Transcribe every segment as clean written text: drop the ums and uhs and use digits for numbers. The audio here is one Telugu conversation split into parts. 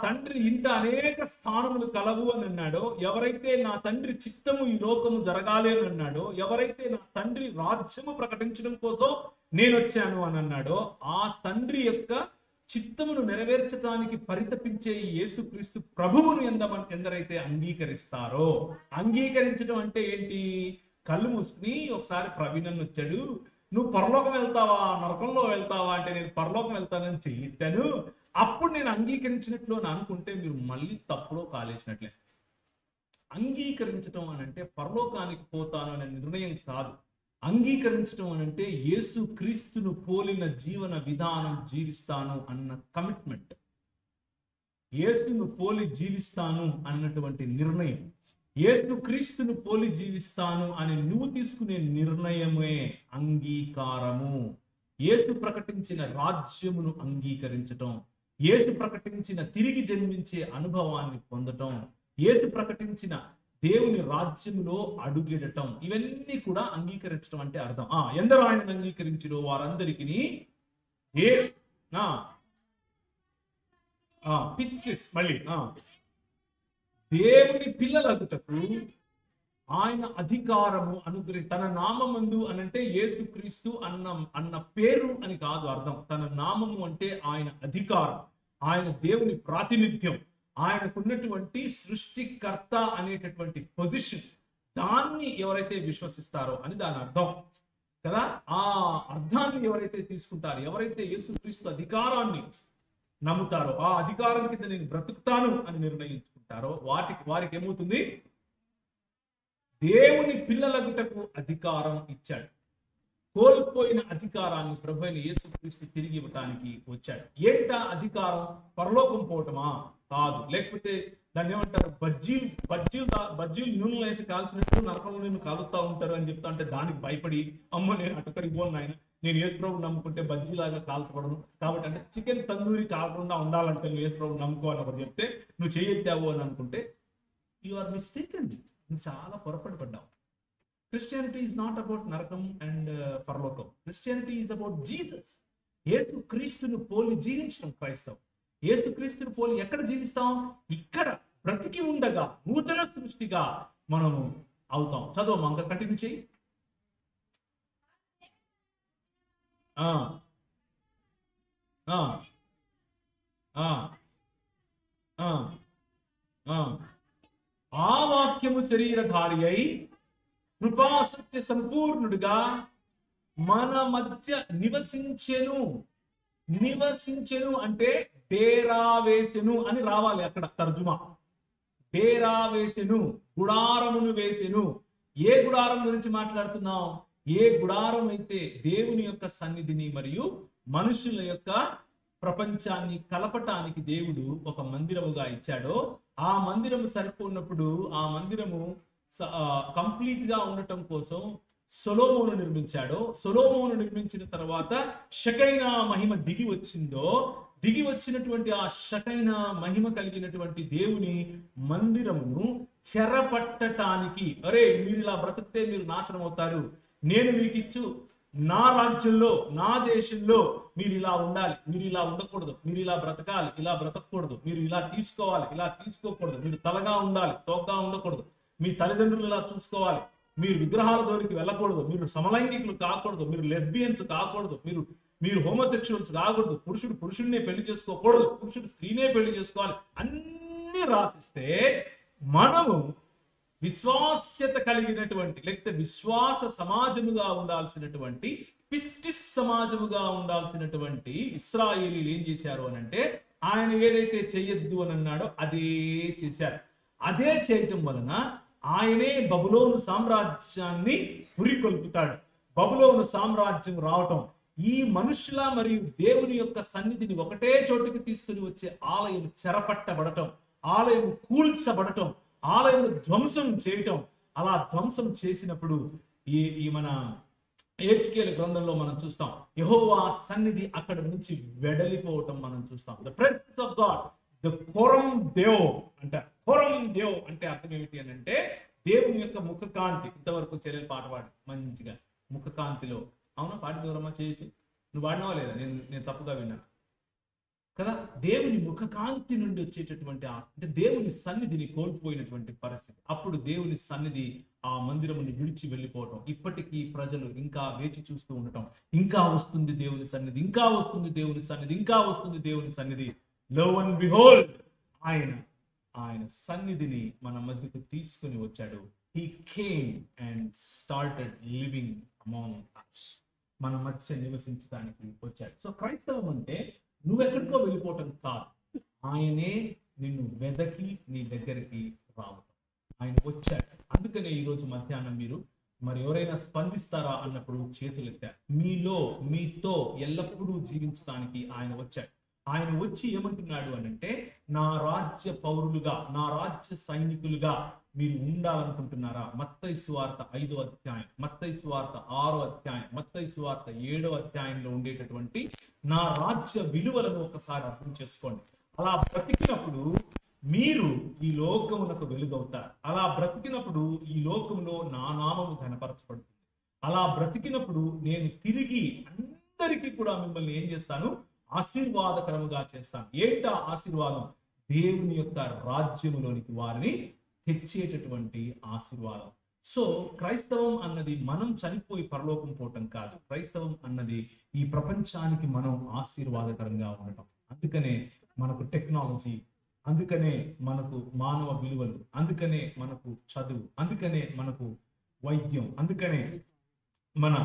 తండ్రి ఇంట అనేక స్థానములు కలవు అని అన్నాడో, ఎవరైతే నా తండ్రి చిత్తము ఈ లోకము జరగాలి అని అన్నాడో, ఎవరైతే నా తండ్రి రాజ్యము ప్రకటించడం కోసం నేను వచ్చాను అని అన్నాడో, ఆ తండ్రి యొక్క చిత్తమును నెరవేర్చడానికి పరితపించే ఈ యేసుక్రీస్తు ప్రభువును ఎందరైతే అంగీకరిస్తారో, అంగీకరించడం అంటే ఏంటి? కళ్ళు మూసుకుని ఒకసారి ప్రవీణన్ వచ్చాడు, నువ్వు పరలోకం వెళ్తావా నరకంలో వెళ్తావా అంటే నేను పరలోకం వెళ్తానని చెయ్యట్టాను, అప్పుడు నేను అంగీకరించినట్లు అని అనుకుంటే మీరు మళ్ళీ తప్పులో కాలేసినట్లే. అంగీకరించడం అని అంటే పరలోకానికి పోతాను అనే నిర్ణయం కాదు. అంగీకరించడం అని అంటే యేసు క్రీస్తును పోలిన జీవన విధానం జీవిస్తాను అన్న కమిట్మెంట్, యేసును పోలి జీవిస్తాను అన్నటువంటి నిర్ణయం, యేసు క్రీస్తును పోలి జీవిస్తాను అని నువ్వు తీసుకునే నిర్ణయమే అంగీకారము. యేసు ప్రకటించిన రాజ్యమును అంగీకరించటం, యేసు ప్రకటించిన తిరిగి జన్మించే అనుభవాన్ని పొందటం, యేసు ప్రకటించిన దేవుని రాజ్యములో అడుగెడటం, ఇవన్నీ కూడా అంగీకరించడం అంటే అర్థం. ఎందరో ఆయన అంగీకరించడో వారందరికీ మళ్ళీ దేవుని పిల్లలగుటకు ఆయన అధికారము తన నామమందు అనంటే యేసుక్రీస్తు అన్న పేరు అని కాదు అర్థం. తన నామము అంటే ఆయన అధికారం, ఆయన దేవుని ప్రాతినిధ్యం, ఆయనకున్నటువంటి సృష్టికర్త అనేటటువంటి పొజిషన్, దాన్ని ఎవరైతే విశ్వసిస్తారో అని దాని అర్థం కదా. ఆ అర్థాన్ని ఎవరైతే తీసుకుంటారో, ఎవరైతే యేసుక్రీస్తు అధికారాన్ని నమ్ముతారో, ఆ అధికారం కింద నేను బ్రతుకుతాను అని నిర్ణయించుకుంటారో వారికి ఏమవుతుంది? దేవుని పిల్లలగుటకు అధికారం ఇచ్చాడు. కోల్పోయిన అధికారాన్ని ప్రభు అయిన యేసుక్రీస్తు తిరిగి ఇవ్వటానికి వచ్చాడు. ఏంటా అధికారం? పరలోకం పోవటమా? కాదు. లేకపోతే దాన్ని ఏమంటారు? బజ్జీలు నూనెలు వేసి కాల్చినట్టు నరకంలో నేను కాలుతా ఉంటారు అని చెప్తా అంటే దానికి భయపడి అమ్మ నేను అటుకడికి పోను నాయన, నేను యేసు ప్రభు నమ్ముకుంటే బజ్జీలాగా కాల్చబడను కాబట్టి, అంటే చికెన్ తందూరి కాకుండా ఉండాలంటే నువ్వు యేసు ప్రభు నమ్ముకోవాలని ఒకటి చెప్తే నువ్వు చేయెత్తావు అని అనుకుంటే యు ఆర్ మిస్టేకెన్. నువ్వు చాలా పొరపాటు పడ్డావు. Christianity is not about నరకం అండ్ పరలోకం. Christianity is about Jesus. యేసు క్రీస్తును పోలి జీవించడం క్రైస్తవం. యేసు క్రీస్తును పోలి ఎక్కడ జీవిస్తాం? ఇక్కడ బ్రతికి ఉండగా నూతన సృష్టిగా మనము అవుతాం. చదువు ఇంకా కంటిన్యూ చేయి. ఆ వాక్యము శరీరధారి అయి కృపాసత్య సంపూర్ణుడిగా మన మధ్య నివసించెను. నివసించెను అంటే డేరా వేసెను అని రావాలి అక్కడ తర్జుమా. డేరా వేసెను, గుడారమును వేసెను. ఏ గుడారం గురించి మాట్లాడుతున్నాం? ఏ గుడారం అయితే దేవుని యొక్క సన్నిధిని మరియు మనుషుల యొక్క ప్రపంచాన్ని కలపటానికి దేవుడు ఒక మందిరముగా ఇచ్చాడో, ఆ మందిరము సరిపోయినప్పుడు ఆ మందిరము కంప్లీట్ గా ఉండటం కోసం సొలొమోను నిర్మించాడో, సొలొమోను నిర్మించిన తర్వాత షకైనా మహిమ దిగి వచ్చిందో, దిగి వచ్చినటువంటి ఆ షకైనా మహిమ కలిగినటువంటి దేవుని మందిరమును చెరపట్టటానికి, అరే మీరు ఇలా బ్రతికితే మీరు నాశనం అవుతారు, నేను మీకు ఇచ్చు నా రాజ్యంలో నా దేశంలో మీరు ఇలా ఉండాలి, మీరు ఇలా ఉండకూడదు, మీరు ఇలా బ్రతకాలి, ఇలా బ్రతకూడదు, మీరు ఇలా తీసుకోవాలి, ఇలా తీసుకోకూడదు, మీరు తలగా ఉండాలి, తోకగా ఉండకూడదు, మీ తల్లిదండ్రులు ఇలా చూసుకోవాలి, మీరు విగ్రహాల జోలికి వెళ్ళకూడదు, మీరు సమలైంగికులు కాకూడదు, మీరు లెస్బియన్స్ కాకూడదు, మీరు హోమోసెక్షువల్స్ కాకూడదు, పురుషుడు పురుషుడినే పెళ్లి చేసుకోకూడదు, పురుషుడు స్త్రీనే పెళ్లి చేసుకోవాలి, అన్ని రాసిస్తే మనము విశ్వాస్యత కలిగినటువంటి లేకపోతే విశ్వాస సమాజముగా ఉండాల్సినటువంటి పిస్టిస్ సమాజముగా ఉండాల్సినటువంటి ఇశ్రాయేలీలు ఏం చేశారు అని అంటే, ఆయన ఏదైతే చెయ్యొద్దు అని అన్నాడో అదే చేశారు. అదే చేయటం వలన ఆయనే బబులోను సామ్రాజ్యాన్ని పురికొల్పుతాడు. బబులోను సామ్రాజ్యం రావటం, ఈ మనుషుల మరియు దేవుని యొక్క సన్నిధిని ఒకటే చోటుకి తీసుకుని వచ్చే ఆలయం చెరపట్టబడటం, ఆలయం కూల్చబడటం, ఆలయం ధ్వంసం చేయటం. అలా ధ్వంసం చేసినప్పుడు ఈ మన హెచ్కేల గ్రంథంలో మనం చూస్తాం, యెహోవా సన్నిధి అక్కడ నుంచి వెడలిపోవటం మనం చూస్తాం. The presence of God, the కొరం దేవ్ అంటే, కొరం దేవ్ అంటే అర్థం ఏమిటి అని అంటే దేవుని యొక్క ముఖకాంతి. ఇంతవరకు చెల్లెలు పాట పాడి మంచిగా ముఖకాంతిలో, అవునా? పాటి దూరమా చేయొచ్చు. నువ్వు పాడినావా లేదా? నేను తప్పుగా విన్నా. కదా, దేవుని ముఖకాంతి నుండి వచ్చేటటువంటి అంటే దేవుని సన్నిధిని కోల్పోయినటువంటి పరిస్థితి. అప్పుడు దేవుని సన్నిధి ఆ మందిరముని విడిచి వెళ్ళిపోవటం, ఇప్పటికీ ప్రజలు ఇంకా వేచి చూస్తూ ఉండటం, ఇంకా వస్తుంది దేవుని సన్నిధి, ఇంకా వస్తుంది దేవుని సన్నిధి, ఇంకా వస్తుంది దేవుని సన్నిధి. లో అండ్ బిహోల్డ్, ఆయన సన్నిధిని మన మధ్యకు తీసుకుని వచ్చాడు. He came and started living among us. మన మధ్య నివసించడానికి వచ్చాడు. సో క్రైస్తవం అంటే నువ్వెక్కడికో వెళ్ళిపోవటం కాదు, ఆయనే నిన్ను వెదకి నీ దగ్గరికి రావటం. ఆయన వచ్చాడు. అందుకనే ఈరోజు మధ్యాహ్నం మీరు మరి ఎవరైనా స్పందిస్తారా అన్నప్పుడు చేతులు ఎత్తారు. మీతో ఎల్లప్పుడూ జీవించడానికి ఆయన వచ్చాడు. ఆయన వచ్చి ఏమంటున్నాడు అనంటే, నా రాజ్య పౌరులుగా, నా రాజ్య సైనికులుగా మీరు ఉండాలనుకుంటున్నారా? మత్తయి సువార్త 5వ అధ్యాయం, మత్తయి సువార్త 6వ అధ్యాయం, మత్తయి సువార్త 7వ అధ్యాయంలో ఉండేటటువంటి నా రాజ్య విలువలను ఒకసారి అర్థం చేసుకోండి. అలా బ్రతికినప్పుడు మీరు ఈ లోకమునకు వెలుగవుతారు. అలా బ్రతికినప్పుడు ఈ లోకంలో నా నామము ఘనపరచబడుతుంది. అలా బ్రతికినప్పుడు నేను తిరిగి అందరికీ కూడా మిమ్మల్ని ఏం చేస్తాను? ఆశీర్వాదకరముగా చేస్తాను. ఏంటా ఆశీర్వాదం? దేవుని యొక్క రాజ్యములోనికి వారిని తెచ్చేటటువంటి ఆశీర్వాదం. సో క్రైస్తవం అన్నది మనం చనిపోయి పరలోకం పోవటం కాదు. క్రైస్తవం అన్నది ఈ ప్రపంచానికి మనం ఆశీర్వాదకరంగా ఉండటం. అందుకనే మనకు టెక్నాలజీ, అందుకనే మనకు మానవ విలువలు, అందుకనే మనకు చదువు, అందుకనే మనకు వైద్యం, అందుకనే మన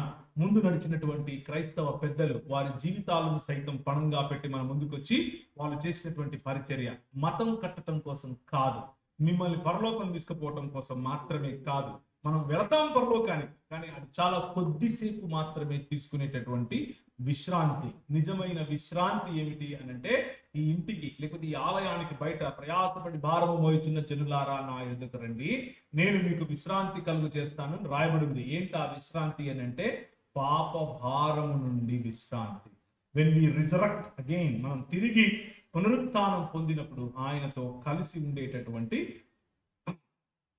ముందు నడిచినటువంటి క్రైస్తవ పెద్దలు వారి జీవితాలను సైతం పణంగా పెట్టి మన ముందుకొచ్చి వాళ్ళు చేసినటువంటి పరిచర్య మతం కట్టడం కోసం కాదు, మిమ్మల్ని పరలోకం తీసుకుపోవటం కోసం మాత్రమే కాదు. మనం వెళతాం పరలోకానికి, కానీ అది చాలా కొద్దిసేపు మాత్రమే తీసుకునేటటువంటి విశ్రాంతి. నిజమైన విశ్రాంతి ఏమిటి అనంటే, ఈ ఇంటికి లేకపోతే ఈ ఆలయానికి బయట ప్రయాసపడి భారము మోయుచున్న జనులారా నా ఎదుకు రండి, నేను మీకు విశ్రాంతి కలుగు చేస్తాను రాయబడింది. ఏంటి ఆ విశ్రాంతి అని అంటే, పాప భారము నుండి విశ్రాంతి. వెన్ వి రిజరెక్ట్ అగైన్, మనం తిరిగి పునరుత్థానం పొందినప్పుడు ఆయనతో కలిసి ఉండేటటువంటి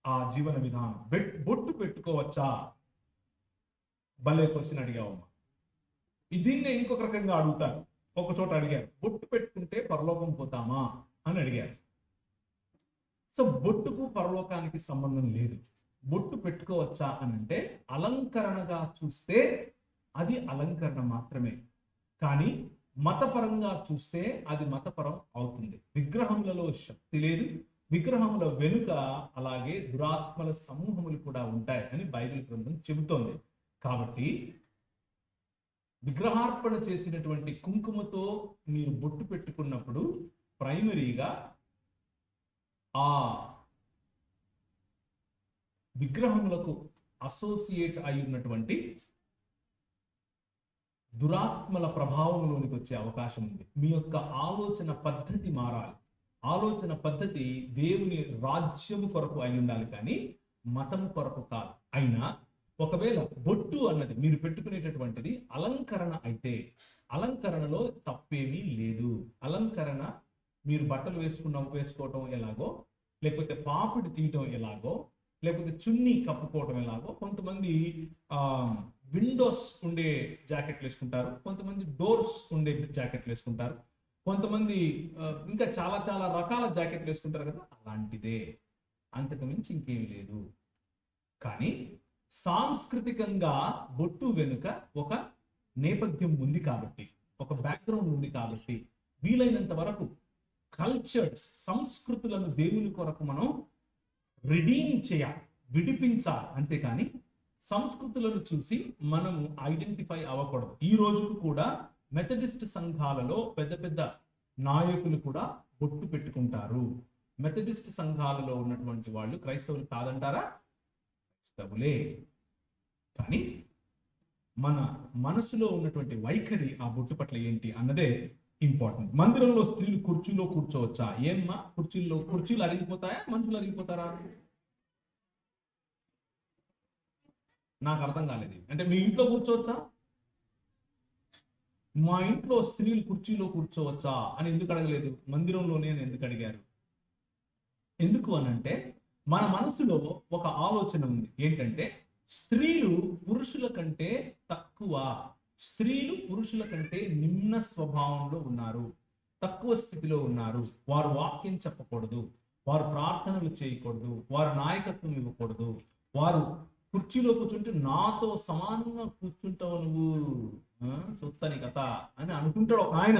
ఆ జీవన విధానం. బొట్టు పెట్టుకోవచ్చా? భలే క్వశ్చన్ అడిగావమ్మా. దీన్నే ఇంకొక రకంగా అడుగుతారు. ఒక చోట అడిగారు, బొట్టు పెట్టుకుంటే పరలోకం పోతామా అని అడిగారు. సో బొట్టుకు పరలోకానికి సంబంధం లేదు. బొట్టు పెట్టుకోవచ్చా అని అంటే, అలంకరణగా చూస్తే అది అలంకరణ మాత్రమే, కానీ మతపరంగా చూస్తే అది మతపరం అవుతుంది. విగ్రహములలో శక్తి లేదు, విగ్రహముల వెనుక అలాగే దురాత్మల సమూహములు కూడా ఉంటాయి అని బైబిల్ గ్రంథం చెబుతోంది. కాబట్టి విగ్రహార్పణ చేసినటువంటి కుంకుమతో మీరు బొట్టు పెట్టుకున్నప్పుడు ప్రైమరీగా ఆ విగ్రహములకు అసోసియేట్ అయి ఉన్నటువంటి దురాత్మల ప్రభావంలోనికి వచ్చే అవకాశం ఉంది. మీ యొక్క ఆలోచన పద్ధతి మారాలి. ఆలోచన పద్ధతి దేవుని రాజ్యము కొరకు అయి ఉండాలి, కానీ మతము కొరకు కాదు. అయినా ఒకవేళ బొట్టు అన్నది మీరు పెట్టుకునేటటువంటిది అలంకరణ అయితే, అలంకరణలో తప్పేమీ లేదు. అలంకరణ మీరు బట్టలు వేసుకోవటం ఎలాగో, లేకపోతే పాపిడి తీయటం ఎలాగో, లేకపోతే చున్నీ కప్పుకోవటం ఎలాగో, కొంతమంది విండోస్ ఉండే జాకెట్లు వేసుకుంటారు, కొంతమంది డోర్స్ ఉండే జాకెట్లు వేసుకుంటారు, కొంతమంది ఇంకా చాలా చాలా రకాల జాకెట్లు వేసుకుంటారు కదా, అలాంటిదే, అంతకు మించి ఇంకేమీ లేదు. కానీ సాంస్కృతికంగా బొట్టు వెనుక ఒక నేపథ్యం ఉంది కాబట్టి, ఒక బ్యాక్గ్రౌండ్ ఉంది కాబట్టి, వీలైనంత వరకు కల్చర్స్, సంస్కృతులను దేవుని కొరకు మనం రిడీమ్ చేయాలి, విడిపించాలి. అంతేకాని సంస్కృతులను చూసి మనము ఐడెంటిఫై అవ్వకూడదు. ఈ రోజుకు కూడా మెథడిస్ట్ సంఘాలలో పెద్ద పెద్ద నాయకులు కూడా బొట్టు పెట్టుకుంటారు. మెథడిస్ట్ సంఘాలలో ఉన్నటువంటి వాళ్ళు క్రైస్తవులు కాదంటారా? క్రైస్తవులే. కానీ మన మనసులో ఉన్నటువంటి వైఖరి ఆ బొట్టు పట్ల ఏంటి అన్నదే ఇంపార్టెంట్. మందిరంలో స్త్రీలు కుర్చీలో కూర్చోవచ్చా? ఏమ్మా, కుర్చీలు అరిగిపోతాయా? మనుషులు అరిగిపోతారా? నాకు అర్థం కాలేదు. అంటే మీ ఇంట్లో కూర్చోవచ్చా? మా ఇంట్లో స్త్రీలు కుర్చీలో కూర్చోవచ్చా అని ఎందుకు అడగలేదు? మందిరంలోనే అని ఎందుకు అడిగారు? ఎందుకు అనంటే, మన మనసులో ఒక ఆలోచన ఉంది. ఏంటంటే, స్త్రీలు పురుషుల కంటే తక్కువ, స్త్రీలు పురుషుల కంటే నిమ్న స్వభావంలో ఉన్నారు. తక్కువ స్థితిలో ఉన్నారు, వారు వాక్యం చెప్పకూడదు, వారు ప్రార్థనలు చేయకూడదు, వారు నాయకత్వం ఇవ్వకూడదు, వారు కుర్చీలో కూర్చుంటే నాతో సమానంగా కూర్చుంటావు నువ్వు, సొత్తని కథ అని అనుకుంటాడు ఒక ఆయన.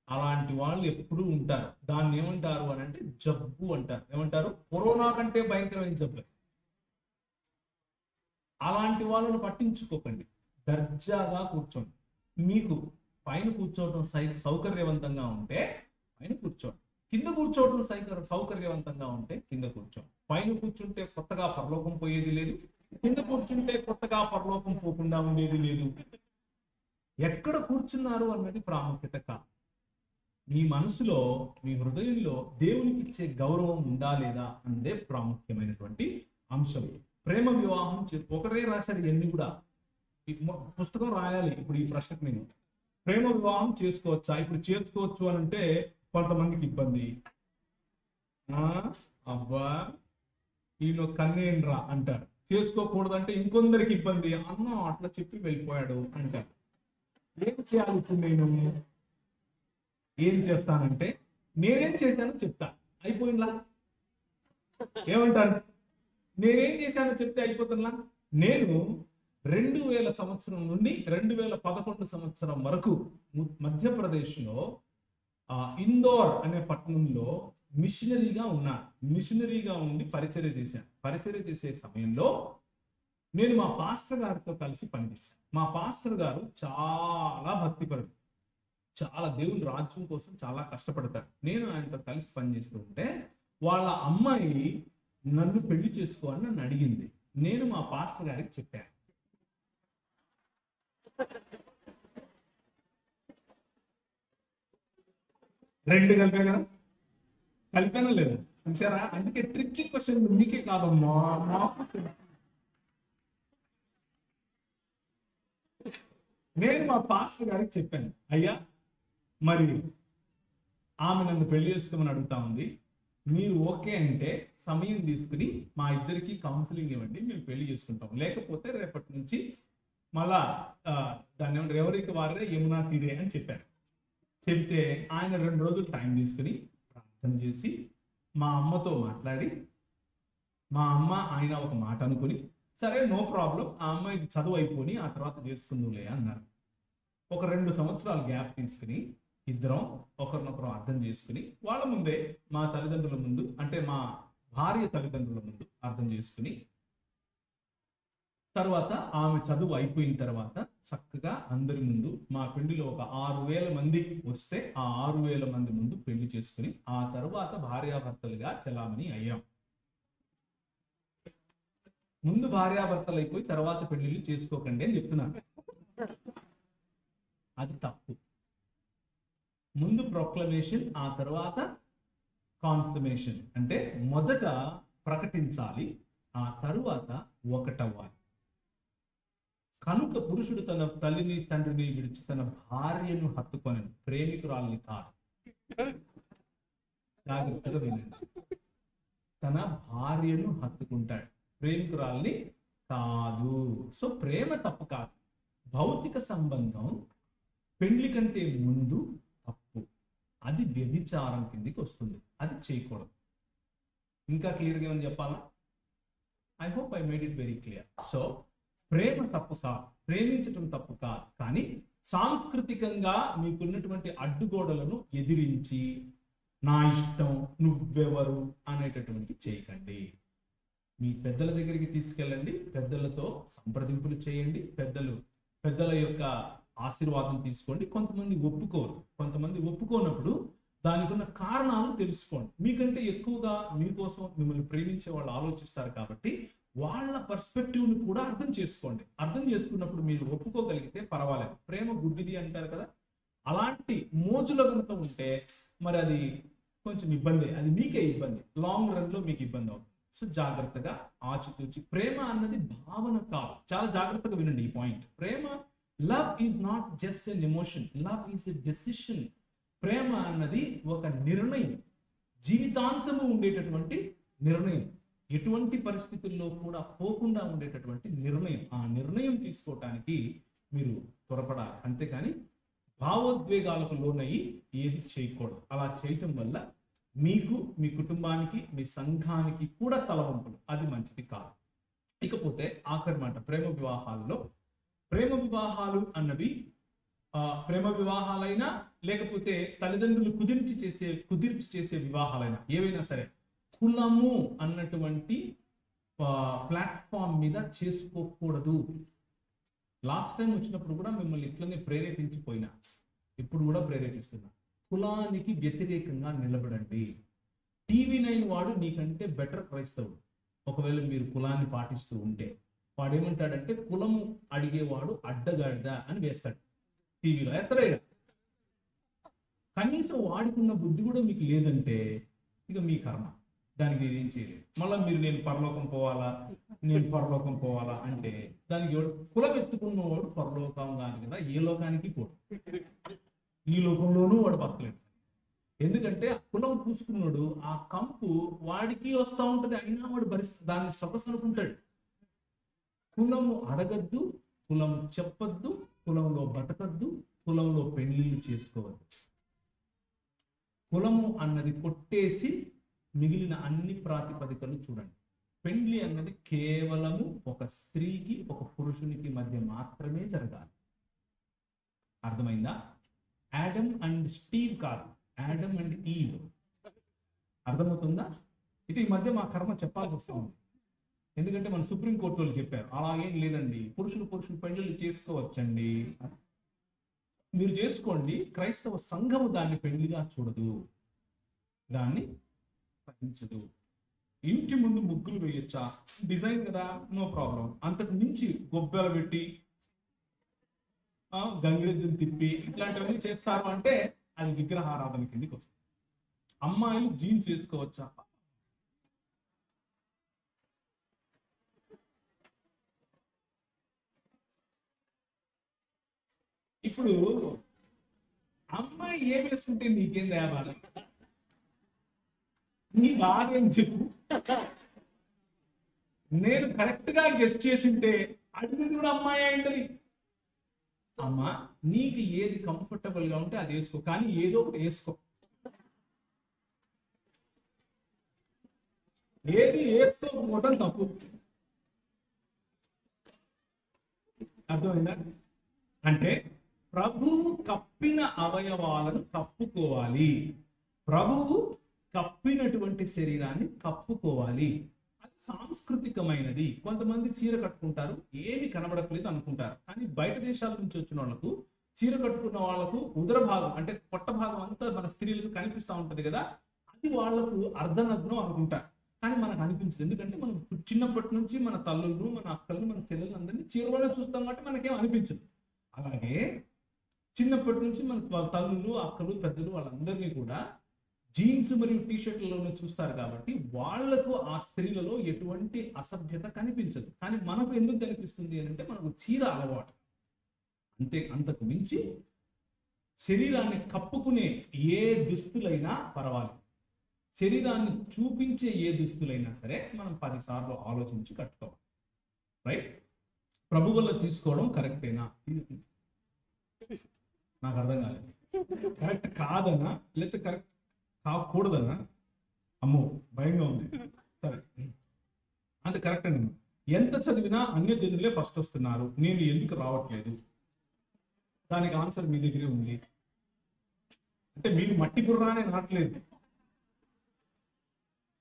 అలాంటి వాళ్ళు ఎప్పుడూ ఉంటారు. దాన్ని ఏమంటారు అని అంటే జబ్బు అంటారు. ఏమంటారు? కరోనా కంటే భయంకరమైన జబ్బు. అలాంటి వాళ్ళను పట్టించుకోకండి, దర్జాగా కూర్చోండి. మీకు పైన కూర్చోవడం సౌకర్యవంతంగా ఉంటే పైన కూర్చోండి, కింద కూర్చోవడం సౌకర్యవంతంగా ఉంటే కింద కూర్చోండి. పైన కూర్చుంటే కొత్తగా పరలోకం పోయేది లేదు, కింద కూర్చుంటే కొత్తగా పరలోకం పోకుండా ఉండేది లేదు. ఎక్కడ కూర్చున్నారు అన్నది ప్రాముఖ్యత కాదు. మీ మనసులో, మీ హృదయంలో దేవునికి ఇచ్చే గౌరవం ఉందా లేదా అన్నదే ప్రాముఖ్యమైనటువంటి అంశం. ప్రేమ వివాహం ఒకరే రాశారు ఇవన్నీ కూడా. పుస్తకం రాయాలి ఇప్పుడు ఈ ప్రశ్నకు నేను. ప్రేమ వివాహం చేసుకోవచ్చా? ఇప్పుడు చేసుకోవచ్చు అని అంటే కొంతమందికి ఇబ్బంది. అబ్బా ఈయన కన్నేండ్రా అంటారు. చేసుకోకూడదంటే ఇంకొందరికి ఇబ్బంది. అన్న అట్లా చెప్పి వెళ్ళిపోయాడు అంటారు. ఏం చేయాలి ఇప్పుడు నేను? ఏం చేస్తానంటే నేనేం చేశానో చెప్తా, అయిపోయిందా? ఏమంటారు? నేనేం చేశానో చెప్తే అయిపోతుందా? నేను 2000 సంవత్సరం నుండి 2011 సంవత్సరం వరకు మధ్యప్రదేశ్లో ఇందోర్ అనే పట్టణంలో మిషనరీగా ఉన్నాను. మిషనరీగా ఉండి పరిచర్య చేశాను. పరిచర్య చేసే సమయంలో నేను మా పాస్టర్ గారితో కలిసి పనిచేశాను. మా పాస్టర్ గారు చాలా భక్తిపరుడు, చాలా దేవుని రాజ్యం కోసం చాలా కష్టపడతారు. నేను ఆయనతో కలిసి పనిచేస్తూ ఉంటే వాళ్ళ అమ్మాయి నన్ను పెళ్లి చేసుకో అని నన్ను అడిగింది. నేను మా పాస్టర్ గారికి చెప్పాను. రెండు కలిపే కదా, కలిపానా లేదా చూసారా? అందుకే ట్రిక్కీ క్వశ్చన్ మీకే కాదమ్మా, నేను మా పాస్టర్ గారికి చెప్పాను, అయ్యా మరి ఆమె నన్ను పెళ్లి చేసుకోమని అడుగుతా ఉంది, మీరు ఓకే అంటే సమయం తీసుకుని మా ఇద్దరికి కౌన్సిలింగ్ ఇవ్వండి, మేము పెళ్లి చేసుకుంటాం. లేకపోతే రేపటి నుంచి మళ్ళా దాన్ని ఏమంటారు, ఎవరికి వారే యమునా తీరే అని చెప్పారు. చెప్తే ఆయన 2 రోజులు టైం తీసుకుని ప్రార్థన చేసి మా అమ్మతో మాట్లాడి, మా అమ్మ ఆయన ఒక మాట అనుకుని, సరే నో ప్రాబ్లం, ఆ అమ్మాయి చదువు అయిపోయి ఆ తర్వాత చేసుకుందులే అన్నారు. ఒక 2 సంవత్సరాలు గ్యాప్ తీసుకుని ఇద్దరం ఒకరినొకరు అర్థం చేసుకుని వాళ్ళ ముందే, మా తల్లిదండ్రుల ముందు అంటే మా భార్య తల్లిదండ్రుల ముందు అర్థం చేసుకుని, తర్వాత ఆమె చదువు అయిపోయిన తర్వాత చక్కగా అందరి ముందు మా పెళ్లిలో ఒక 6000 మంది వస్తే ఆ 6000 మంది ముందు పెళ్లి చేసుకుని ఆ తర్వాత భార్యాభర్తలుగా చలామణి అయ్యాం. ముందు భార్యాభర్తలు అయిపోయి తర్వాత పెళ్లిళ్ళు చేసుకోకండి అని చెప్తున్నాను. అది తప్పు. ముందు ప్రొక్లమేషన్, ఆ తర్వాత కాన్సమేషన్. అంటే మొదట ప్రకటించాలి, ఆ తరువాత ఒకటవ్వాలి. కనుక పురుషుడు తన తల్లిని తండ్రిని విడిచి తన భార్యను హత్తుకొని, ప్రేమికురాల్ని కాదు, జాగ్రత్తగా వినండి, తన భార్యను హత్తుకుంటాడు, ప్రేమికురాల్ని కాదు. సో ప్రేమ తప్పు కాదు. భౌతిక సంబంధం పెళ్లి కంటే ముందు తప్పు, అది వ్యభిచారం కిందికి వస్తుంది, అది చేయకూడదు. ఇంకా క్లియర్గా ఏమని చెప్పాలా? I hope I made it very clear. So ప్రేమ తప్పు కాదు, ప్రేమించటం తప్పు కాదు, కానీ సాంస్కృతికంగా మీకున్నటువంటి అడ్డుగోడలను ఎదిరించి నా ఇష్టం నువ్వెవరు అనేటటువంటి చేయకండి. మీ పెద్దల దగ్గరికి తీసుకెళ్ళండి, పెద్దలతో సంప్రదింపులు చేయండి, పెద్దల యొక్క ఆశీర్వాదం తీసుకోండి. కొంతమంది ఒప్పుకోరు, కొంతమంది ఒప్పుకోనప్పుడు దానికి ఉన్న కారణాలు తెలుసుకోండి. మీకంటే ఎక్కువగా మీకోసం మిమ్మల్ని ప్రేమించే వాళ్ళు ఆలోచిస్తారు కాబట్టి వాళ్ళ పర్స్పెక్టివ్ని కూడా అర్థం చేసుకోండి. అర్థం చేసుకున్నప్పుడు మీరు ఒప్పుకోగలిగితే పర్వాలేదు. ప్రేమ గుడ్డిది అంటారు కదా, అలాంటి మోజులో కనుక ఉంటే మరి అది కొంచెం ఇబ్బంది, అది మీకే ఇబ్బంది, లాంగ్ రన్ లో మీకు ఇబ్బంది అవుతుంది. సో జాగ్రత్తగా ఆచితూచి. ప్రేమ అన్నది భావన కాదు, చాలా జాగ్రత్తగా వినండి ఈ పాయింట్. ప్రేమ, love is not just an emotion, love is a decision. ప్రేమ అన్నది ఒక నిర్ణయం, జీవితాంతము ఉండేటటువంటి నిర్ణయం, ఎటువంటి పరిస్థితుల్లో కూడా పోకుండా ఉండేటటువంటి నిర్ణయం. ఆ నిర్ణయం తీసుకోవటానికి మీరు త్వరపడాలి, అంతేకాని భావోద్వేగాలకు లోనయ్యి ఏది చేయకూడదు. అలా చేయటం వల్ల మీకు, మీ కుటుంబానికి, మీ సంఘానికి కూడా తలవంపులు. అది మంచిది కాదు. ఇకపోతే ఆఖరి మాట, ప్రేమ వివాహాల్లో. ప్రేమ వివాహాలు అన్నవి ప్రేమ వివాహాలైనా లేకపోతే తల్లిదండ్రులు కుదిర్చి చేసే వివాహాలైనా ఏవైనా సరే కులము అన్నటువంటి ప్లాట్ఫామ్ మీద చేసుకోకూడదు. లాస్ట్ టైం వచ్చినప్పుడు కూడా మిమ్మల్ని ఇట్లనే ప్రేరేపించిపోయినా, ఇప్పుడు కూడా ప్రేరేపిస్తున్నా, కులానికి వ్యతిరేకంగా నిలబడండి. TV9 వాడు నీకంటే బెటర్ క్రైస్తవుడు. ఒకవేళ మీరు కులాన్ని పాటిస్తూ ఉంటే వాడు ఏమంటాడంటే, కులము అడిగేవాడు అడ్డగాడిద అని వేస్తాడు టీవీలో. ఎత్తలేడు. కనీసం వాడుకున్న బుద్ధి కూడా మీకు లేదంటే ఇక మీ కర్మ, దానికి ఏం చేయలేదు. మళ్ళీ మీరు నేను పరలోకం పోవాలా అంటే దానికి కులం ఎత్తుకున్నవాడు పరలోకం కాదు కదా, ఏ లోకానికి పోడు. ఈ లోకంలోనూ వాడు బతకలేడు. ఎందుకంటే ఆ కులం పూసుకున్నాడు, ఆ కంపు వాడికి వస్తూ ఉంటది, అయినా వాడు దాన్ని సొగసు అనుకుంటాడు. కులము అడగద్దు, కులము చెప్పద్దు, కులంలో బతకద్దు, కులంలో పెళ్లిళ్ళు చేసుకోవద్దు. కులము అన్నది కొట్టేసి మిగిలిన అన్ని ప్రాతిపదికలు చూడండి. పెళ్లి అన్నది కేవలము ఒక స్త్రీకి ఒక పురుషునికి మధ్య మాత్రమే జరగాలి. అర్థమైందా? యాడమ్ అండ్ స్టీవ్ కాదు, యాడమ్ అండ్ ఈవ్. అర్థమవుతుందా? ఇది ఈ మధ్య మా కర్మ చెప్పాల్సి వస్తుంది. ఎందుకంటే మన సుప్రీంకోర్టు వాళ్ళు చెప్పారు అలాగేం లేదండి, పురుషులు పెళ్లిళ్ళు చేసుకోవచ్చండి. మీరు చేసుకోండి, క్రైస్తవ సంఘము దాన్ని పెళ్లిగా చూడదు, దాన్ని పఠించదు. ఇంటి ముందు ముగ్గులు వేయొచ్చా? డిజైన్ కదా, నో ప్రాబ్లం. అంతకు మించి గొబ్బెలు పెట్టి గంగిరెద్దుని తిప్పి ఇట్లాంటివన్నీ చేస్తారు అంటే అది విగ్రహారాధన కిందకి వస్తుంది. అమ్మాయిలు జీన్స్ వేసుకోవచ్చా? ఇప్పుడు అమ్మాయి ఏం వేసుకుంటే నీకేం తేవాలి? నీ బాధ ఏం చెప్పు. నేను కరెక్ట్ గా గెస్ట్ చేసింటే అడిగింది కూడా అమ్మాయి అయింటది. అమ్మా, నీకు ఏది కంఫర్టబుల్ గా ఉంటే అది వేసుకో, కానీ ఏదో ఒకటి వేసుకో. ఏది వేసుకోకపోవడం తప్పు. అర్థమైందా? అంటే ప్రభువు కప్పిన అవయవాలను కప్పుకోవాలి, ప్రభువు కప్పినటువంటి శరీరాన్ని కప్పుకోవాలి. అది సాంస్కృతికమైనది. కొంతమంది చీర కట్టుకుంటారు, ఏమి కనబడట్లేదు అనుకుంటారు, కానీ బయట దేశాల నుంచి వచ్చిన వాళ్ళకు చీర కట్టుకున్న వాళ్ళకు ఉదర భాగం అంటే పొట్ట భాగం అంతా మన స్త్రీలకు కనిపిస్తూ ఉంటది కదా, అది వాళ్లకు అర్ధనగ్నం అనుకుంటారు. కానీ మనకు అనిపించదు. ఎందుకంటే మనం చిన్నప్పటి నుంచి మన తల్లులు, మన అక్కలు, మన చెల్లెలు అందరినీ చీరలోనే చూస్తాం కాబట్టి మనకేం అనిపించదు. అలాగే చిన్నప్పటి నుంచి మన తల్లులు, అక్కలు, పెద్దలు వాళ్ళందరినీ కూడా జీన్స్ మరియు టీషర్ట్లలోనే చూస్తారు కాబట్టి వాళ్లకు ఆ స్త్రీలలో ఎటువంటి అసభ్యత కనిపించదు. కానీ మనకు ఎందుకు కనిపిస్తుంది అంటే మనకు చీర అలవాటు. అంతకు మించి శరీరాన్ని కప్పుకునే ఏ దుస్తులైనా పర్వాలేదు, శరీరాన్ని చూపించే ఏ దుస్తులైనా సరే మనం 10 సార్లు ఆలోచించి కట్టుకోవాలి. రైట్? ప్రభు వల్ల తీసుకోవడం కరెక్టేనా? నాకు అర్థం కాలేదు. కరెక్ట్ కాదనా లేకపోతే కరెక్ట్ కాకూడదనా? అమ్మో భయంగా ఉంది. సరే, అంటే కరెక్ట్ అండి. ఎంత చదివినా అన్యజనులే ఫస్ట్ వస్తున్నారు, నేను ఎందుకు రావట్లేదు? దానికి ఆన్సర్ మీ దగ్గరే ఉంది. అంటే మీరు మట్టి బుర్రానే అనట్లేదు,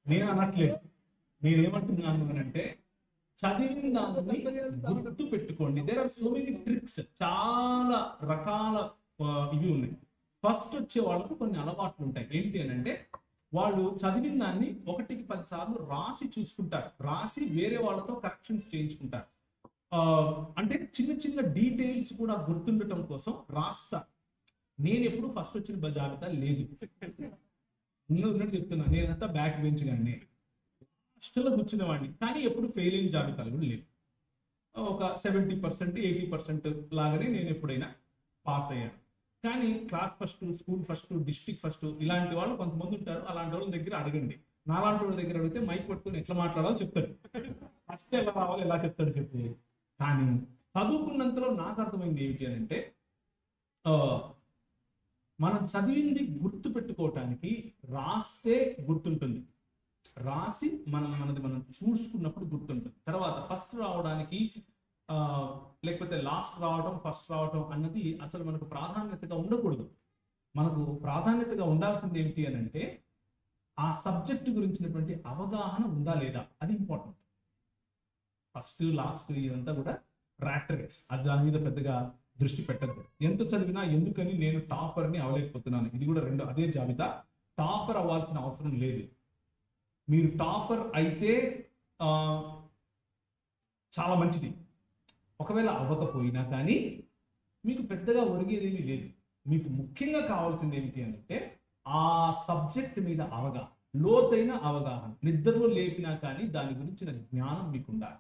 నేను అనట్లేదు. నేనేమంటున్నాను అని అంటే చదివిన దాన్ని గుర్తు పెట్టుకోండి. There are so many tricks, చాలా రకాల ఇవి ఉన్నాయి. ఫస్ట్ వచ్చే వాళ్ళకు కొన్ని అలవాట్లు ఉంటాయి. ఏంటి అని అంటే వాళ్ళు చదివిన దాన్ని 1కి 10 సార్లు రాసి చూసుకుంటారు, రాసి వేరే వాళ్ళతో కరెక్షన్స్ చేయించుకుంటారు. అంటే చిన్న చిన్న డీటెయిల్స్ కూడా గుర్తుండటం కోసం రాస్తారు. నేను ఎప్పుడు ఫస్ట్ వచ్చిన జాబితా లేదు, ఉన్నట్టు చెప్తున్నా. నేనంతా బ్యాక్ బెంచ్ కానీ ఫస్ట్లో కూర్చునే వాడిని, కానీ ఎప్పుడు ఫెయిల్ అయిన జాబితాలు కూడా లేవు. ఒక 70%, 80% లాగానే నేను ఎప్పుడైనా పాస్ అయ్యాను. కానీ class first, school first, district first ఇలాంటి వాళ్ళు కొంతమంది ఉంటారు. అలాంటి వాళ్ళ దగ్గర అడగండి. నాలాంటి వాళ్ళ దగ్గర అడిగితే మైక్ పట్టుకుని ఎట్లా మాట్లాడాలో చెప్తాడు, ఫస్ట్ ఎలా రావాలో ఎలా చెప్తాడు చెప్పి. కానీ చదువుకున్నంతలో నాకు అర్థమైంది ఏంటి అని అంటే మనం చదివింది గుర్తు పెట్టుకోవటానికి రాస్తే గుర్తుంటుంది, రాసి మనది మనం చూసుకున్నప్పుడు గుర్తుంటుంది. తర్వాత ఫస్ట్ రావడానికి ఆ లేకపోతే లాస్ట్ రావడం ఫస్ట్ రావడం అన్నది అసలు మనకు ప్రాధాన్యతగా ఉండకూడదు. మనకు ప్రాధాన్యతగా ఉండాల్సింది ఏమిటి అని అంటే ఆ సబ్జెక్టు గురించినటువంటి అవగాహన ఉందా లేదా, అది ఇంపార్టెంట్. ఫస్ట్ లాస్ట్ ఇదంతా కూడా ర్యాట్ రేస్, అది దాని మీద పెద్దగా దృష్టి పెట్టద్దు. ఎంత చదివినా ఎందుకని నేను టాపర్ని అవ్వలేకపోతున్నాను, ఇది కూడా రెండు అదే జాబితా. టాపర్ అవ్వాల్సిన అవసరం లేదు. మీరు టాపర్ అయితే చాలా మంచిది, ఒకవేళ అవ్వకపోయినా కానీ మీకు పెద్దగా ఒరిగేదేమీ లేదు. మీకు ముఖ్యంగా కావాల్సింది ఏమిటి అంటే ఆ సబ్జెక్ట్ మీద అవగాహన, లోతైన అవగాహన. నిద్రలో లేపినా కానీ దాని గురించిన జ్ఞానం మీకు ఉండాలి.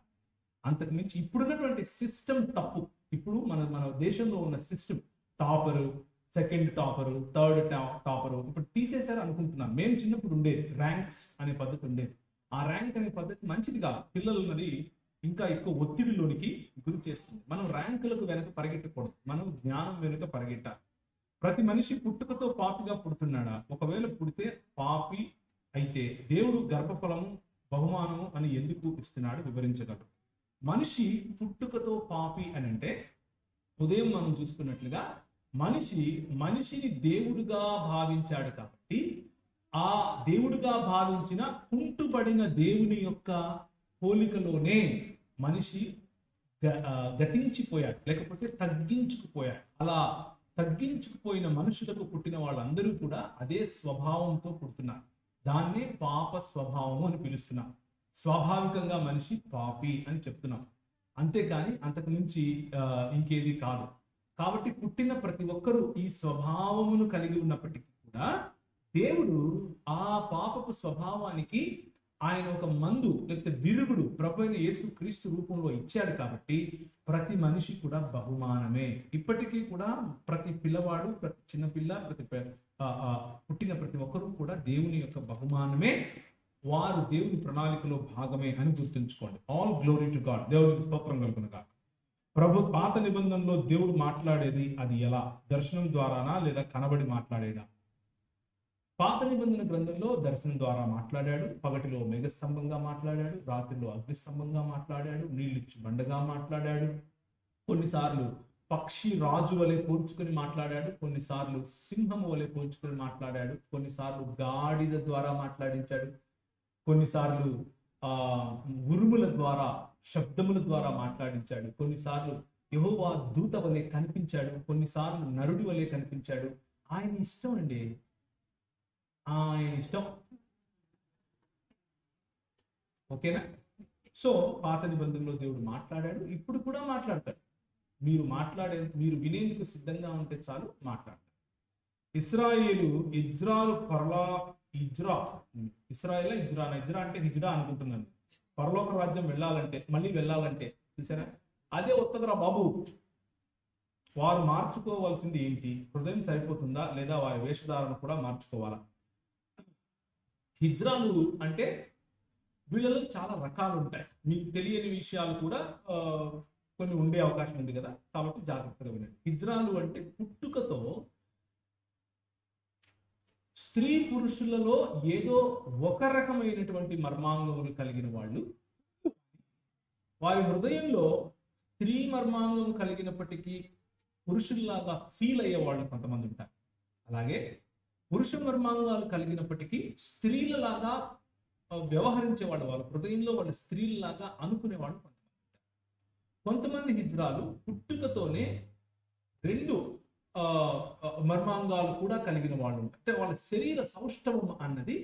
అంతకు మించి ఇప్పుడున్నటువంటి సిస్టమ్ తప్పు. ఇప్పుడు మన దేశంలో ఉన్న system topper, second topper, third topper ఇప్పుడు తీసేశారు అనుకుంటున్నాను. మేము చిన్నప్పుడు ఉండేది ర్యాంక్స్ అనే పద్ధతి ఉండేది. ఆ ర్యాంక్ అనే పద్ధతి మంచిది కాదు, పిల్లలని ఇంకా ఎక్కువ ఒత్తిడిలోనికి గురి చేస్తుంది. మనం ర్యాంకులకు వెనక పరిగెట్టకూడదు, మనం జ్ఞానం వెనుక పరిగెట్టాలి. ప్రతి మనిషి పుట్టుకతో పాపిగా పుడుతున్నాడా? ఒకవేళ పుడితే పాపి అయితే దేవుడు గర్భఫలము బహుమానము అని ఎందుకు ఇస్తున్నాడు వివరించగలరు. మనిషి పుట్టుకతో పాపి అని అంటే ఉదయం మనం చూసుకున్నట్లుగా మనిషిని దేవుడుగా భావించాడు కాబట్టి ఆ దేవుడుగా భావించిన కుంటుపడిన దేవుని యొక్క పోలికలోనే మనిషి గతించిపోయాడు, లేకపోతే తగ్గించుకుపోయాడు. అలా తగ్గించుకుపోయిన మనుషులకు పుట్టిన వాళ్ళందరూ కూడా అదే స్వభావంతో పుడుతున్నారు. దాన్నే పాప స్వభావము అని పిలుస్తున్నాం. స్వాభావికంగా మనిషి పాపి అని చెప్తున్నాం, అంతేకాని అంతకు మించి ఇంకేది కాదు. కాబట్టి పుట్టిన ప్రతి ఒక్కరూ ఈ స్వభావమును కలిగి ఉన్నప్పటికీ కూడా దేవుడు ఆ పాపపు స్వభావానికి ఆయన ఒక మందు లేకపోతే విరుగుడు ప్రభు అయిన యేసు క్రీస్తు రూపంలో ఇచ్చాడు. కాబట్టి ప్రతి మనిషి కూడా బహుమానమే. ఇప్పటికీ కూడా ప్రతి పిల్లవాడు, ప్రతి చిన్నపిల్ల, పుట్టిన ప్రతి ఒక్కరూ కూడా దేవుని యొక్క బహుమానమే. వారు దేవుని ప్రణాళికలో భాగమే అని గుర్తుంచుకోండి. All glory to God. దేవునికి స్తోత్రం కలుగునుగా. పాత నిబంధనలో దేవుడు మాట్లాడేది అది ఎలా? దర్శనం ద్వారానా లేదా కనబడి మాట్లాడేదా? పాత నిబంధన గ్రంథంలో దర్శనం ద్వారా మాట్లాడాడు, పగటిలో మేఘస్తంభంగా మాట్లాడాడు, రాత్రిలో అగ్నిస్తంభంగా మాట్లాడాడు, నీళ్ళిచ్చి బండగా మాట్లాడాడు, కొన్నిసార్లు పక్షి రాజు వలె పోల్చుకొని మాట్లాడాడు, కొన్నిసార్లు సింహము వలె పోల్చుకొని మాట్లాడాడు, కొన్నిసార్లు గాడిద ద్వారా మాట్లాడించాడు, కొన్నిసార్లు ఉరుముల ద్వారా శబ్దముల ద్వారా మాట్లాడించాడు, కొన్నిసార్లు యెహోవా దూత వలె కనిపించాడు, కొన్నిసార్లు నరుడి వలె కనిపించాడు. ఆయన ఇష్టం అండి, ఆయన ఇష్టం. ఓకేనా? సో పాత నిబంధనలో దేవుడు మాట్లాడాడు, ఇప్పుడు కూడా మాట్లాడతాడు. మీరు వినేందుకు సిద్ధంగా ఉంటే చాలు మాట్లాడతాడు. ఇజ్రా అంటే హిజ్రా అనుకుంటున్నాను. పరలోక రాజ్యం మళ్ళీ వెళ్ళాలంటే చూసారా, అదే ఉత్తదరా బాబు. వారు మార్చుకోవాల్సింది ఏంటి? హృదయం సరిపోతుందా లేదా వారి వేషధారణ కూడా మార్చుకోవాలా? హిజ్రాలు అంటే వీళ్ళలో చాలా రకాలు ఉంటాయి, మీకు తెలియని విషయాలు కూడా కొన్ని ఉండే అవకాశం ఉంది కదా, కాబట్టి జాగ్రత్తగా వినండి. హిజ్రాలు అంటే పుట్టుకతో స్త్రీ పురుషులలో ఏదో ఒక రకమైనటువంటి మర్మాంగములు కలిగిన వాళ్ళు. వారి హృదయంలో స్త్రీ మర్మాంగం కలిగినప్పటికీ పురుషుల్లాగా ఫీల్ అయ్యే వాళ్ళు కొంతమంది ఉంటారు. అలాగే పురుష మర్మాంగాలు కలిగినప్పటికీ స్త్రీలలాగా వ్యవహరించే వాళ్ళు, వాళ్ళ హృదయంలో వాళ్ళ స్త్రీలలాగా అనుకునేవాళ్ళు కొంతమంది ఉంటారు. కొంతమంది హిజ్రాలు పుట్టుకతోనే రెండు మర్మాంగాలు కూడా కలిగిన వాళ్ళు ఉంటారు. అంటే వాళ్ళ శరీర సౌష్ఠవం అన్నది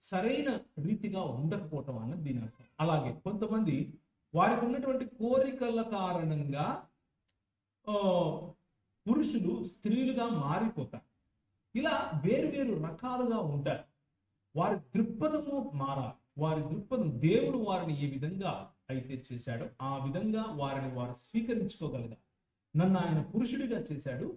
సరైన రీతిగా ఉండకపోవటం అన్నది దీని అర్థం. అలాగే కొంతమంది వారికి ఉన్నటువంటి కోరికల కారణంగా పురుషులు స్త్రీలుగా మారిపోతారు. ఇలా వేరు రకాలుగా ఉంటారు. వారి దృక్పథము మారాలి. వారి దృక్పథం, దేవుడు వారిని ఏ విధంగా అయితే చేశాడో ఆ విధంగా వారు స్వీకరించుకోగలగాలి. నన్ను ఆయన పురుషుడిగా చేశాడు,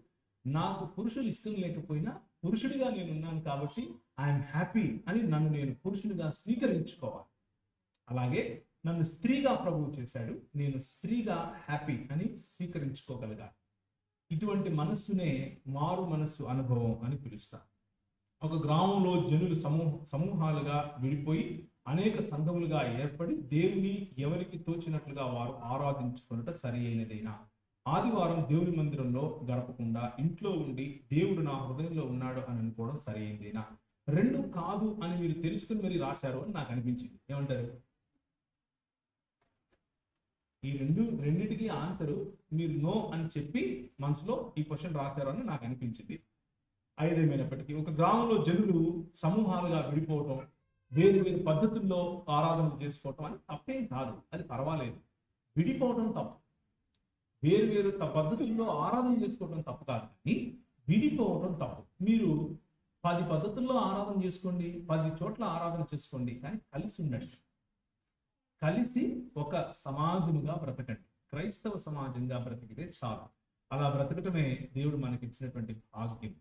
నాకు పురుషులు ఇష్టం లేకపోయినా పురుషుడిగా నేను ఉన్నాను కాబట్టి ఐఎమ్ హ్యాపీ అని నన్ను నేను పురుషుడిగా స్వీకరించుకోవాలి. అలాగే నన్ను స్త్రీగా ప్రభువు చేశాడు, నేను స్త్రీగా హ్యాపీ అని స్వీకరించుకోగలగాలి. ఇటువంటి మనస్సునే మారు మనస్సు అనుభవం అని పిలుస్తారు. ఒక గ్రామంలో జనులు సమూహాలుగా విడిపోయి అనేక సంఘములుగా ఏర్పడి దేవుని ఎవరికి తోచినట్లుగా వారు ఆరాధించుకున్నట సరి అయినదేనా? ఆదివారం దేవుని మందిరంలో గడపకుండా ఇంట్లో ఉండి దేవుడు నా హృదయంలో ఉన్నాడు అని అనుకోవడం సరి అయిందేనా? రెండు కాదు అని మీరు తెలుసుకుని మరి రాశారు అని నాకు అనిపించింది. ఏమంటారు? ఈ రెండింటికి ఆన్సర్ మీరు నో అని చెప్పి మనసులో ఈ క్వశ్చన్ రాశారు అని నాకు అనిపించింది. ఐదేమైనప్పటికీ ఒక గ్రామంలో జనులు సమూహాలుగా విడిపోవటం, వేరు వేరు పద్ధతుల్లో ఆరాధన చేసుకోవటం అని తప్పేం కాదు, అది పర్వాలేదు. విడిపోవటం తప్పు. వేరు వేరు పద్ధతుల్లో ఆరాధన చేసుకోవటం తప్పు కాదు, కానీ విడిపోవటం తప్పు. మీరు 10 పద్ధతుల్లో ఆరాధన చేసుకోండి, 10 చోట్ల ఆరాధన చేసుకోండి, కానీ కలిసి ఉండండి. కలిసి ఒక సమాజముగా బ్రతకండి. క్రైస్తవ సమాజంగా బ్రతికితే చాలు. అలా బ్రతకటమే దేవుడు మనకి ఇచ్చినటువంటి భాగ్యం.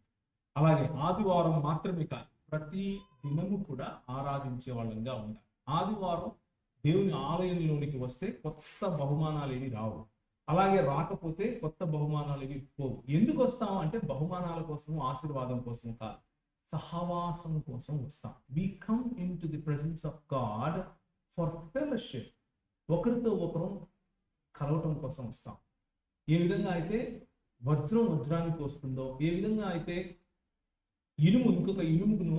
అలాగే ఆదివారం మాత్రమే కాదు, ప్రతి దినము కూడా ఆరాధించే వాళ్ళంగా ఉండాలి. ఆదివారం దేవుని ఆలయంలోనికి వస్తే కొత్త బహుమానాలు ఏవి రావు, అలాగే రాకపోతే కొత్త బహుమానాలు ఏవి పోవు. ఎందుకు వస్తాం అంటే బహుమానాల కోసం, ఆశీర్వాదం కోసం కాదు, సహవాసం కోసం వస్తాం. We come into the presence of God for fellowship. ఒకరితో ఒకరు కలవటం కోసం వస్తాం. ఏ విధంగా అయితే వజ్రం వజ్రానికి వస్తుందో, ఏ విధంగా అయితే ఇనుము ఇంకొక ఇనుమును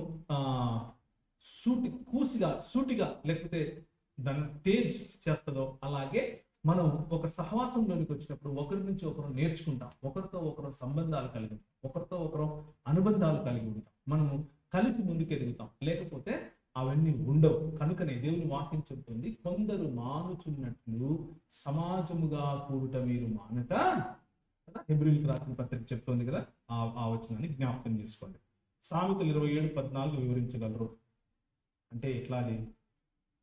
సూటిగా లేకపోతే దాన్ని తేజ్ చేస్తుందో, అలాగే మనం ఒక సహవాసంలోనికి వచ్చినప్పుడు ఒకరి నుంచి ఒకరు నేర్చుకుంటాం, ఒకరితో ఒకరు సంబంధాలు కలిగి ఉంటాం, ఒకరితో ఒకరు అనుబంధాలు కలిగి ఉంటాం, మనము కలిసి ముందుకెదుగుతాం. లేకపోతే అవన్నీ ఉండవు. కనుకనే దేవుని వాక్యం చెబుతుంది, కొందరు మానుచున్నట్లు సమాజముగా కూడుట మీరు మానక. కదా, హెబ్రీయులకు రాసిన పత్రిక చెప్తోంది కదా, ఆ వచనాన్ని జ్ఞాపకం చేసుకోండి. సామెతలు 27:14 వివరించగలరు. అంటే ఎట్లాగే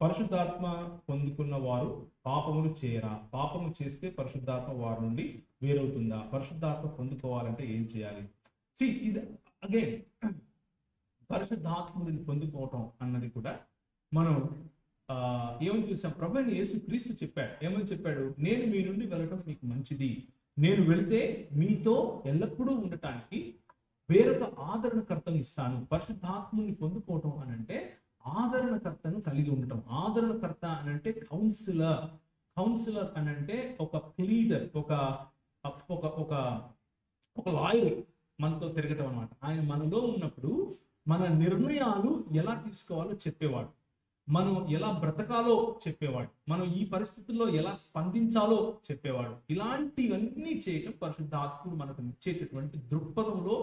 పరిశుద్ధాత్మ పొందుకున్న వారు పాపములు చేయరా? పాపము చేస్తే పరిశుద్ధాత్మ వారి నుండి వేరవుతుందా? పరిశుద్ధాత్మ పొందుకోవాలంటే ఏం చేయాలి? ఇది అగైన్ పరిశుద్ధాత్మని పొందుకోవటం అన్నది కూడా మనం ఏమని చూసాం? ప్రభువైన యేసు క్రీస్తు చెప్పాడు. ఏమని చెప్పాడు? నేను మీ నుండి వెళ్ళటం మీకు మంచిది, నేను వెళితే మీతో ఎల్లప్పుడూ ఉండటానికి వేరొక ఆదరణకర్తను ఇస్తాను. పరిశుద్ధాత్మని పొందుకోవటం అని అంటే ఆదరణకర్తను కలిగి ఉండటం. ఆదరణకర్త అని అంటే కౌన్సిలర్ అని అంటే ఒక ప్లీడర్, ఒక లాయర్ మనతో తిరగటం అన్నమాట. ఆయన మనలో ఉన్నప్పుడు మన నిర్ణయాలు ఎలా తీసుకోవాలో చెప్పేవాడు, మనం ఎలా బ్రతకాలో చెప్పేవాడు, మనం ఈ పరిస్థితుల్లో ఎలా స్పందించాలో చెప్పేవాడు. ఇలాంటివన్నీ చేయటం పరిశుద్ధాత్ముడు మనకు ఇచ్చేటటువంటి దృక్పథంలో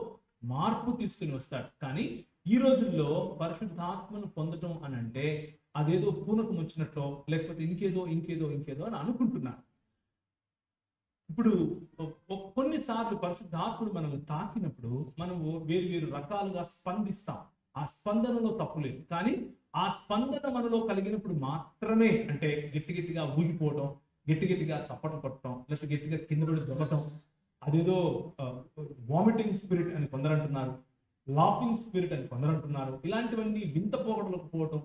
మార్పు తీసుకుని వస్తాడు. కానీ ఈ రోజుల్లో పరిశుద్ధాత్మను పొందటం అని అంటే అదేదో పూనకం వచ్చినట్లో, లేకపోతే ఇంకేదో అని అనుకుంటున్నారు. ఇప్పుడు కొన్నిసార్లు పరిశుద్ధాత్ముడు మనల్ని తాకినప్పుడు మనము వేరు రకాలుగా స్పందిస్తాం. ఆ స్పందనలో తప్పు లేదు, కానీ ఆ స్పందన మనలో కలిగినప్పుడు మాత్రమే, అంటే గట్టిగా ఊగిపోవడం, గట్టిగా చప్పట్లు కొట్టడం, లేకపోతే గట్టిగా కింద పడి దొరకటం, అదేదో వామిటింగ్ స్పిరిట్ అని కొందరు అంటున్నారు, లాఫింగ్ స్పిరిట్ అని కొందరు అంటున్నారు. ఇలాంటివన్నీ వింత పోగడలకు పోవటం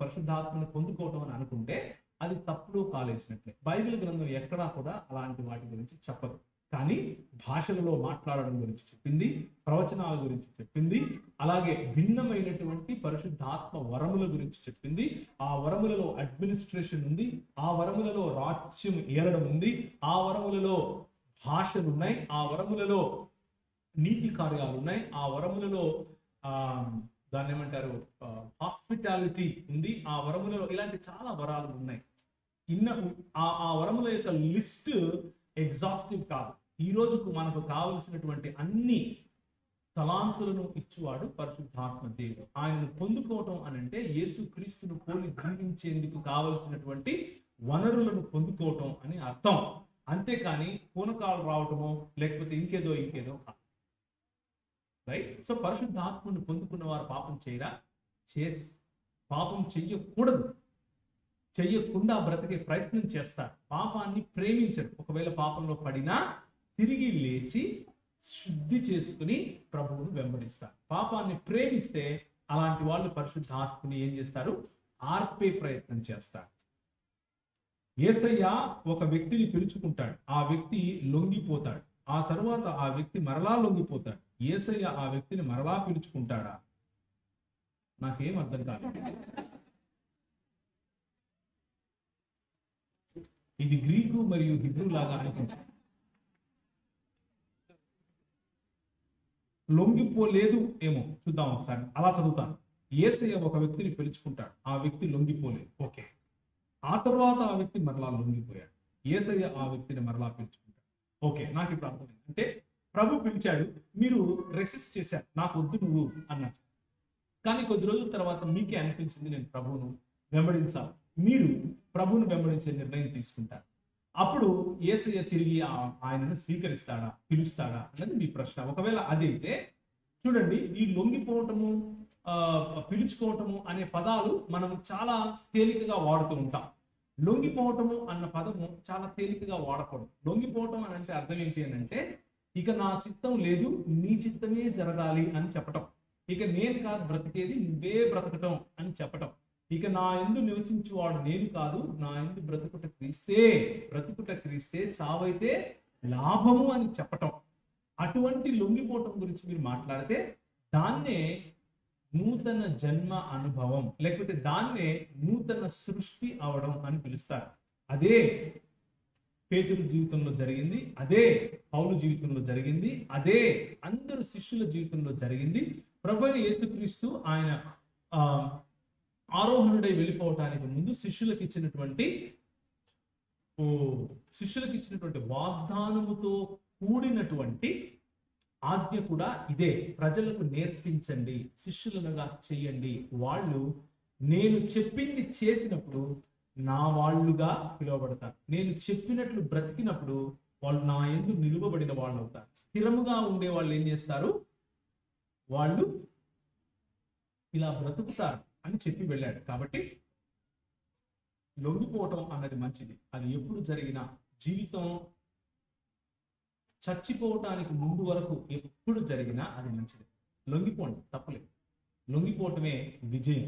పరిశుద్ధాత్మను పొందుకోవటం అని అనుకుంటే అది తప్పుడు కాలేసినట్లే. బైబిల్ గ్రంథం ఎక్కడా కూడా అలాంటి వాటి గురించి చెప్పదు. కానీ భాషలలో మాట్లాడడం గురించి చెప్పింది, ప్రవచనాల గురించి చెప్పింది, అలాగే భిన్నమైనటువంటి పరిశుద్ధాత్మ వరముల గురించి చెప్పింది. ఆ వరములలో అడ్మినిస్ట్రేషన్ ఉంది, ఆ వరములలో రాజ్యం ఏరడం ఉంది, ఆ వరములలో భాషలు ఉన్నాయి, ఆ వరములలో నీతి కార్యాలు ఉన్నాయి, ఆ వరములలో దాన్ని ఏమంటారు హాస్పిటాలిటీ ఉంది, ఆ వరములలో ఇలాంటి చాలా వరాలు ఉన్నాయి. ఆ వరముల యొక్క లిస్ట్ ఎగ్జాస్టివ్ కాదు. ఈ రోజుకు మనకు కావలసినటువంటి అన్ని తలాంతులను ఇచ్చువాడు పరిశుద్ధాత్మ దేవుడు. ఆయనను పొందుకోవటం అని అంటే యేసు క్రీస్తును పోలి జీవించేందుకు కావలసినటువంటి వనరులను పొందుకోవటం అని అర్థం. అంతేకాని పూనకాలు రావటమో లేకపోతే ఇంకేదో కాదు. రైట్? సో పరిశుద్ధాత్మను పొందుకున్న వారు పాపం చేయరా? పాపం చెయ్యకూడదు, చెయ్యకుండా బ్రతికే ప్రయత్నం చేస్తారు. పాపాన్ని ప్రేమించరు. ఒకవేళ పాపంలో పడినా తిరిగి లేచి శుద్ధి చేసుకుని ప్రభువును వెంబడిస్తారు. పాపాన్ని ప్రేమిస్తే అలాంటి వాళ్ళు పరిశుద్ధాత్మని ఏం చేస్తారు? ఆర్పే ప్రయత్నం చేస్తారు. యేసయ్య ఒక వ్యక్తిని పిలుచుకుంటాడు, ఆ వ్యక్తి లొంగిపోతాడు. ఆ తరువాత ఆ వ్యక్తి మరలా లొంగిపోతాడు. యేసయ్య ఆ వ్యక్తిని మరలా పిలుచుకుంటాడా? నాకేం అర్థం కాదు. ఇది గ్రీకు మరియు హిబ్రూ లాగా అనిపించింది. లొంగిపోలేదు ఏమో, చూద్దాం ఒకసారి. అలా చదువుతాను. యేసయ్య ఒక వ్యక్తిని పిలుచుకుంటాడు, ఆ వ్యక్తి లొంగిపోలేదు. ఓకే. ఆ తర్వాత ఆ వ్యక్తి మరలా లొంగిపోయాడు. యేసయ్య ఆ వ్యక్తిని మరలా పిలుచుకుంటాడు. ఓకే, నాకు ఇప్పుడు అర్థమైంది. అంటే ప్రభు పిలిచాడు, మీరు రెసిస్ట్ చేశారు, నాకు వద్దు నువ్వు అన్నారు. కానీ కొద్ది రోజుల తర్వాత మీకే అనిపించింది నేను ప్రభువును వెంబడించాలి. మీరు ప్రభువును వెంబడించే నిర్ణయం తీసుకుంటారు. అప్పుడు యేసయ్య తిరిగి ఆయనను స్వీకరిస్తాడా, పిలుస్తాడా అన్నది మీ ప్రశ్న. ఒకవేళ అదైతే చూడండి, ఈ లొంగిపోవటము, పిలుచుకోవటము అనే పదాలు మనం చాలా తేలికగా వాడుతూ ఉంటాం. లొంగిపోవటము అన్న పదము చాలా తేలికగా వాడకూడదు. లొంగిపోవటం అని అంటే అర్థం ఏంటి అని అంటే, ఇక నా చిత్తం లేదు, నీ చిత్తమే జరగాలి అని చెప్పటం. ఇక నేను కాదు బ్రతికేది, నువ్వే బ్రతకటం అని చెప్పటం. ఇక నా యందు నివసించువాడు నేను కాదు, నా యందు బ్రతుకుట క్రీస్తే, చావైతే లాభము అని చెప్పటం. అటువంటి లొంగిపోవటం గురించి మీరు మాట్లాడితే దాన్నే నూతన జన్మ అనుభవం, లేకపోతే దాన్నే నూతన సృష్టి అవడం అని పిలుస్తారు. అదే పేతురు జీవితంలో జరిగింది, అదే పౌలు జీవితంలో జరిగింది, అదే అందరు శిష్యుల జీవితంలో జరిగింది. ప్రభువైన యేసుక్రీస్తు ఆయన ఆరోహణుడై వెళ్ళిపోవటానికి ముందు శిష్యులకు ఇచ్చినటువంటి వాగ్దానముతో కూడినటువంటి ఆజ్ఞ కూడా ఇదే. ప్రజలకు నేర్పించండి, శిష్యులుగా చెయ్యండి. వాళ్ళు నేను చెప్పింది చేసినప్పుడు నా వాళ్ళుగా పిలువబడతారు. నేను చెప్పినట్లు బ్రతికినప్పుడు వాళ్ళు నా యందు నిలువబడిన వాళ్ళు అవుతారు. స్థిరముగా ఉండే వాళ్ళు ఏం చేస్తారు? వాళ్ళు ఇలా బ్రతుకుతారు అని చెప్పి వెళ్ళాడు. కాబట్టి లొంగిపోవటం అన్నది మంచిది. అది ఎప్పుడు జరిగినా, జీవితం చచ్చిపోవటానికి ముందు వరకు ఎప్పుడు జరిగినా అది మంచిది. లొంగిపోండి, తప్పలేదు. లొంగిపోవటమే విజయం.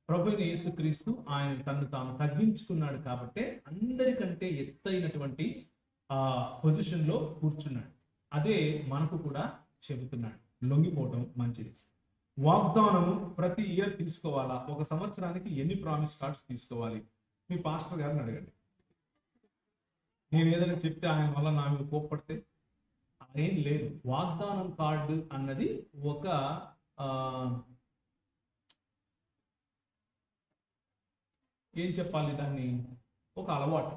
ప్రభువైన యేసుక్రీస్తు ఆయన తను తాను తగ్గించుకున్నాడు కాబట్టి అందరికంటే ఎత్తైనటువంటి పొజిషన్ లో కూర్చున్నాడు. అదే మనకు కూడా చెబుతున్నాడు, లొంగిపోవటం మంచిది. వాగ్దానము ప్రతి ఇయర్ తీసుకోవాలా? ఒక సంవత్సరానికి ఎన్ని ప్రామిస్ కార్డ్స్ తీసుకోవాలి? మీ పాస్టర్ గారిని అడగండి. నేను ఏదైనా చెప్తే ఆయన వల్ల నా మీద కోప్పడితే ఏం లేదు. వాగ్దానం కార్డు అన్నది ఒక ఏం చెప్పాలి దాన్ని, ఒక అలవాటు,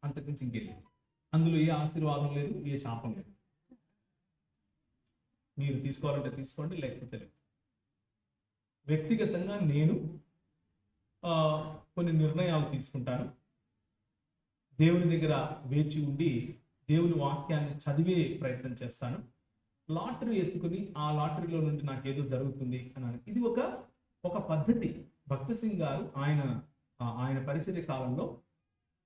అంతకుమించి ఇంకేది. అందులో ఏ ఆశీర్వాదం లేదు, ఏ శాపం లేదు. మీరు తీసుకోవాలంటే తీసుకోండి, లేకపోతే లేదు. వ్యక్తిగతంగా నేను కొన్ని నిర్ణయాలు తీసుకుంటాను. దేవుని దగ్గర వేచి ఉండి దేవుని వాక్యాన్ని చదివే ప్రయత్నం చేస్తాను. లాటరీ ఎత్తుకుని ఆ లాటరీలో నుండి నాకేదో జరుగుతుంది అని, ఇది ఒక పద్ధతి. భక్త సింగ్ గారు ఆయన పరిచర్య కాలంలో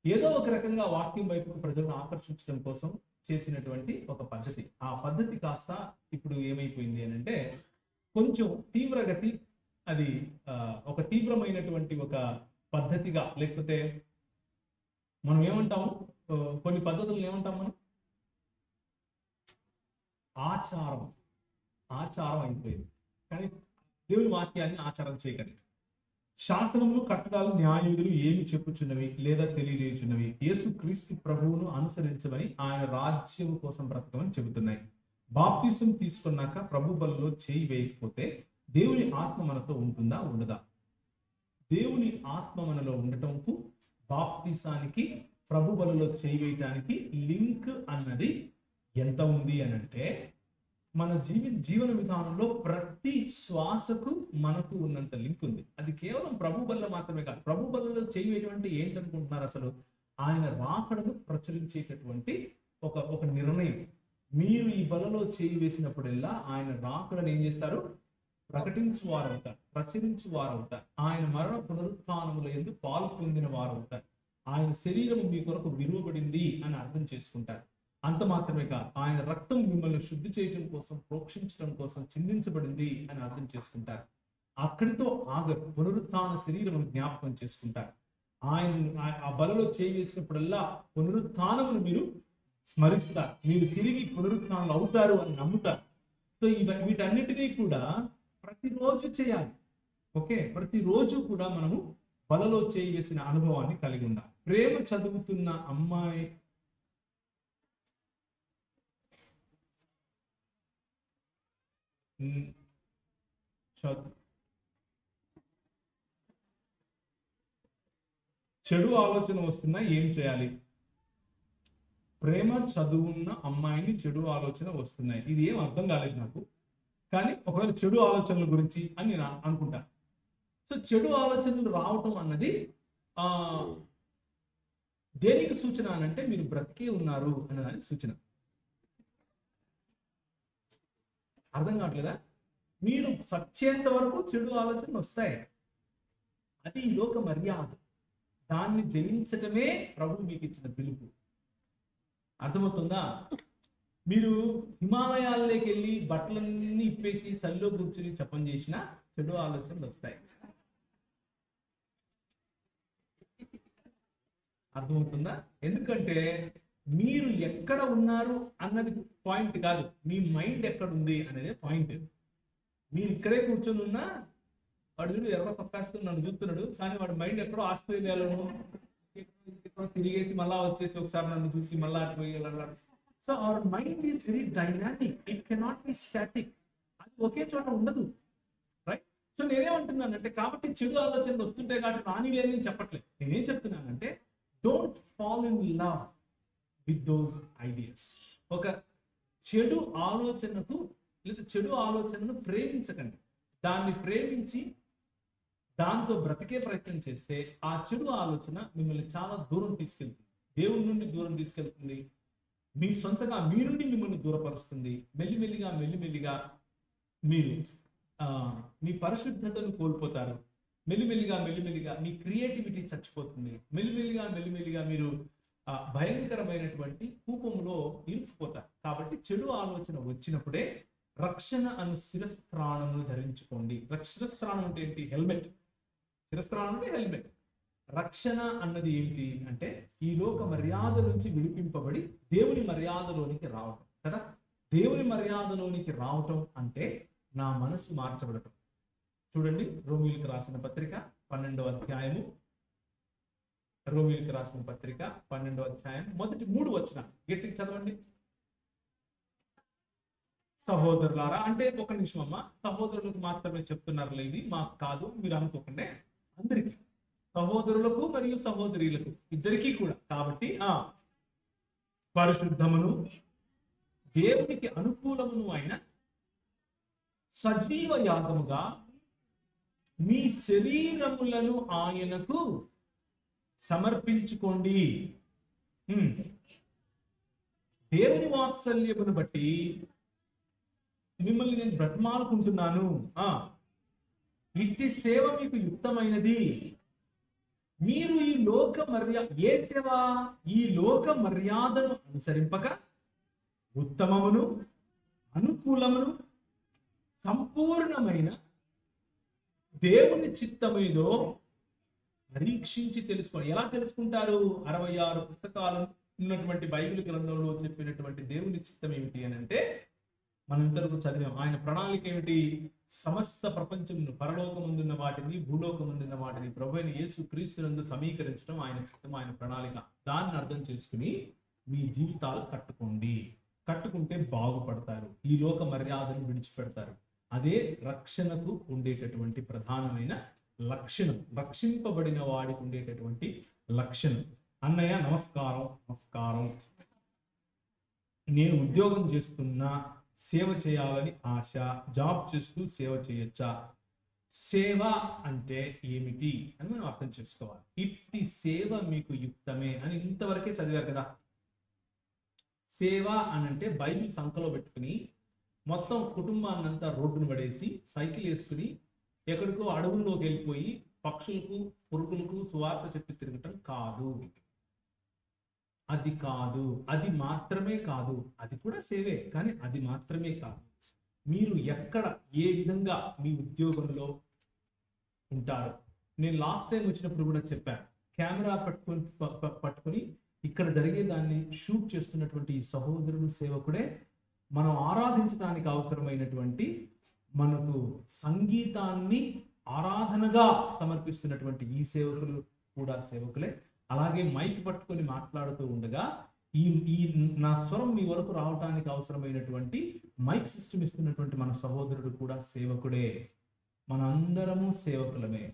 ఏదో ఒక రకంగా వాక్యం వైపు ప్రజలను ఆకర్షించడం కోసం చేసినటువంటి ఒక పద్ధతి. ఆ పద్ధతి కాస్త ఇప్పుడు ఏమైపోయింది అని అంటే కొంచెం తీవ్రగతి, అది ఒక తీవ్రమైనటువంటి ఒక పద్ధతిగా, లేకపోతే మనం ఏమంటాము, కొన్ని పద్ధతులను ఏమంటాం మనం, ఆచారం అయిపోయింది. కానీ దేవుని వాక్యాన్ని ఆచారం చేయకండి. శాసనములు, కట్టడాలు, న్యాయవిధులు ఏమి చెప్పుచున్నవి లేదా తెలియజేయుచున్నవి? యేసుక్రీస్తు ప్రభువును అనుసరించమని, ఆయన రాజ్యము కోసం బ్రతకమని చెబుతున్నాయి. బాప్తిసం తీసుకున్నాక ప్రభు బలలో చేయి వేయకపోతే దేవుని ఆత్మ మనతో ఉంటుందా, ఉండదా? దేవుని ఆత్మ మనలో ఉండటంకు బాప్తిసానికి, ప్రభు బలలో చేయి వేయటానికి లింక్ అన్నది ఎంత ఉంది అని అంటే, మన జీవన విధానంలో ప్రతి శ్వాసకు మనకు ఉన్నంత లింక్ ఉంది. అది కేవలం ప్రభు బల్ల మాత్రమే కాదు. ప్రభు బలలో చేయి వేయడం అంటే ఏంటనుకుంటున్నారు? అసలు ఆయన రాకడను ప్రచురించేటటువంటి ఒక నిర్ణయం. మీరు ఈ బలలో చేయి వేసినప్పుడల్లా ఆయన రాకడను ఏం చేస్తారు? ప్రకటించు వారు అవుతారు, ప్రచురించు వారు అవుతారు. ఆయన మరణ పునరుత్థానముల యందు పాలు పొందిన వారు అవుతారు. ఆయన శరీరం మీ కొరకు విలువబడింది అని అర్థం చేసుకుంటారు. అంత మాత్రమే కాదు, ఆయన రక్తం మిమ్మల్ని శుద్ధి చేయడం కోసం, ప్రోక్షించడం కోసం చిందించబడింది అని అర్థం చేసుకుంటారు. అక్కడితో ఆగరు, పునరుత్థాన శరీరం జ్ఞాపకం చేసుకుంటారు. ఆయన ఆ బలలో చేయి వేసినప్పుడల్లా పునరుత్థానమును మీరు స్మరిస్తారు, మీరు తిరిగి పునరుత్థానం అవుతారు అని నమ్ముతారు. సో వీటన్నిటినీ కూడా ప్రతిరోజు చేయాలి. ఓకే, ప్రతిరోజు కూడా మనము బలలో చేసిన అనుభవాన్ని కలిగి ఉండాలి. ప్రేమ చదువుతున్న అమ్మాయి చెడు ఆలోచన వస్తున్నా ఏం చేయాలి? ప్రేమ చదువున్న అమ్మాయిని చెడు ఆలోచన వస్తున్నాయి, ఇది ఏం అర్థం కాలేదు నాకు, కానీ ఒకవేళ చెడు ఆలోచనల గురించి అని నేను అనుకుంటా. సో చెడు ఆలోచనలు రావటం అన్నది దేనికి సూచన అనంటే మీరు బ్రతికే ఉన్నారు అన్నదానికి సూచన. అర్థం కావట్లేదా? మీరు సచ్చేంత వరకు చెడు ఆలోచనలు వస్తాయి, అది ఈ లోక మర్యాద. దాన్ని జయించటమే ప్రభు మీకు ఇచ్చిన పిలుపు. అర్థమవుతుందా? మీరు హిమాలయాల్లోకి వెళ్ళి బట్టలన్నీ ఇప్పేసి సల్లో కూర్చుని జపం చేసినా చెడు ఆలోచనలు వస్తాయి. అర్థమవుతుందా? ఎందుకంటే మీరు ఎక్కడ ఉన్నారు అన్నది పాయింట్ కాదు, మీ మైండ్ ఎక్కడ ఉంది అనేది పాయింట్. మీరు ఇక్కడే కూర్చొని ఉన్నా వాడు వీడు ఎర్ర పక్కాసుకుని నన్ను చూస్తున్నాడు, కానీ వాడి మైండ్ ఎక్కడో ఆస్ట్రేలియాలోనూ తిరిగేసి మళ్ళా వచ్చేసి ఒకసారి నన్ను చూసి మళ్ళా అటు. So our mind is very dynamic, it cannot be static. అది ఒకే చోట ఉండదు, రైట్? సో నేనేమంటున్నానంటే, కాబట్టి చెడు ఆలోచనలు వస్తుంటాయి కాబట్టి రానిలేదని చెప్పట్లేదు. నేనేం చెప్తున్నానంటే, don't fall in love with those ideas. ఒక చెడు ఆలోచనకు లేదా చెడు ఆలోచనను ప్రేమించకండి. దాన్ని ప్రేమించి దాంతో బ్రతికే ప్రయత్నం చేస్తే ఆ చెడు ఆలోచన మిమ్మల్ని చాలా దూరం తీసుకెళ్తుంది, దేవుని నుండి దూరం తీసుకెళ్తుంది, మీ సొంతగా మీ నుండి మిమ్మల్ని దూరపరుస్తుంది. మెల్లిమెల్లిగా మీరు మీ పరిశుద్ధతను కోల్పోతారు. మెల్లిమెల్లిగా మీ క్రియేటివిటీ చచ్చిపోతుంది. మెల్లిమెల్లిగా మీరు భయంకరమైనటువంటి కూపంలో ఇరుక్కుపోతారు. కాబట్టి చెడు ఆలోచన వచ్చినప్పుడే రక్షణ అను శిరస్త్రాణమును ధరించుకోండి. శిరస్త్రాణం అంటే ఏంటి? హెల్మెట్. శిరస్త్రాణం అంటే హెల్మెట్. రక్షణ అన్నది ఏంటి అంటే ఈ లోక మర్యాద నుంచి విడిపింపబడి దేవుని మర్యాదలోనికి రావటం కదా. దేవుని మర్యాదలోనికి రావటం అంటే నా మనసు మార్చబడటం. చూడండి, రోమీయులకు రాసిన పత్రిక 12వ అధ్యాయము. రోమీయులకు రాసిన పత్రిక 12వ అధ్యాయం మొదటి 3 వచనాలు గట్టిగా చదవండి. సహోదరులారా, అంటే ఒక నిమిషం అమ్మ, సహోదరులకు మాత్రమే చెప్తున్నారు, ఇది మాకు కాదు మీరు అనుకోకండి, అందరికీ, సహోదరులకు మరియు సహోదరులకు ఇద్దరికీ కూడా. కాబట్టి పరిశుద్ధమును దేవునికి అనుకూలమును అయిన సజీవ యాగముగా మీ శరీరములను ఆయనకు సమర్పించుకోండి. దేవుని వాత్సల్యమును బట్టి మిమ్మల్ని నేను బ్రతిమాలుకుంటున్నాను. ఇట్టి సేవ మీకు యుక్తమైనది. మీరు ఈ లోక ఏ సేవ? ఈ లోక మర్యాదను అనుసరింపక ఉత్తమమును అనుకూలమును సంపూర్ణమైన దేవుని చిత్తమేదో పరీక్షించి తెలుసుకోండి. ఎలా తెలుసుకుంటారు? 66 పుస్తకాలు ఉన్నటువంటి బైబిల్ గ్రంథంలో చెప్పినటువంటి దేవుని చిత్తం ఏమిటి అని అంటే మనం ఇంతవరకు చదివాం. ఆయన ప్రణాళిక ఏమిటి? సమస్త ప్రపంచమును, పరలోకముందున్న వాటిని, భూలోకముందున్న వాటిని ప్రభువైన యేసు క్రీస్తునందు సమీకరించడం ఆయన చిత్తం, ఆయన ప్రణాళిక. దాన్ని అర్థం చేసుకుని మీ జీవితాలు కట్టుకుంటే బాగుపడతారు, ఈ లోక మర్యాదను విడిచిపెడతారు. అదే రక్షణకు ఉండేటటువంటి ప్రధానమైన లక్షణం, రక్షింపబడిన వాడికి ఉండేటటువంటి లక్షణం. అన్నయ్య నమస్కారం. నేను ఉద్యోగం చేస్తున్నా, సేవ చేయాలని ఆశ, జాబ్ చేస్తూ సేవ చేయొచ్చా? సేవ అంటే ఏమిటి అని మనం అర్థం చేసుకోవాలి. ఇట్టి సేవ మీకు యుక్తమే అని ఇంతవరకే చదివారు కదా. సేవ అని అంటే బైబిల్ సంకలో పెట్టుకుని మొత్తం కుటుంబాన్నంతా రోడ్డును పడేసి సైకిల్ వేసుకుని ఎక్కడికో అడవుల్లోకి వెళ్ళిపోయి పక్షులకు, పురుగులకు సువార్త చెప్పి తిరగటం కాదు. అది కాదు, అది మాత్రమే కాదు. అది కూడా సేవే, కానీ అది మాత్రమే కాదు. మీరు ఎక్కడ ఏ విధంగా మీ ఉద్యోగంలో ఉంటారు. నేను లాస్ట్ టైం వచ్చినప్పుడు కూడా చెప్పాను, కెమెరా పట్టుకుని ఇక్కడ జరిగేదాన్ని షూట్ చేస్తున్నటువంటి ఈ సహోదరుడు సేవకుడే మనం ఆరాధించడానికి అవసరమైనటువంటి మనకు సంగీతాన్ని ఆరాధనగా సమర్పిస్తున్నటువంటి ఈ సేవకులు కూడా సేవకులే. అలాగే మైక్ పట్టుకొని మాట్లాడుతూ ఉండగా ఈ ఈ నా స్వరం మీ వరకు రావడానికి అవసరమైనటువంటి మైక్ సిస్టమ్ ఇస్తున్నటువంటి మన సహోదరుడు కూడా సేవకుడే. మనందరము సేవకులమే.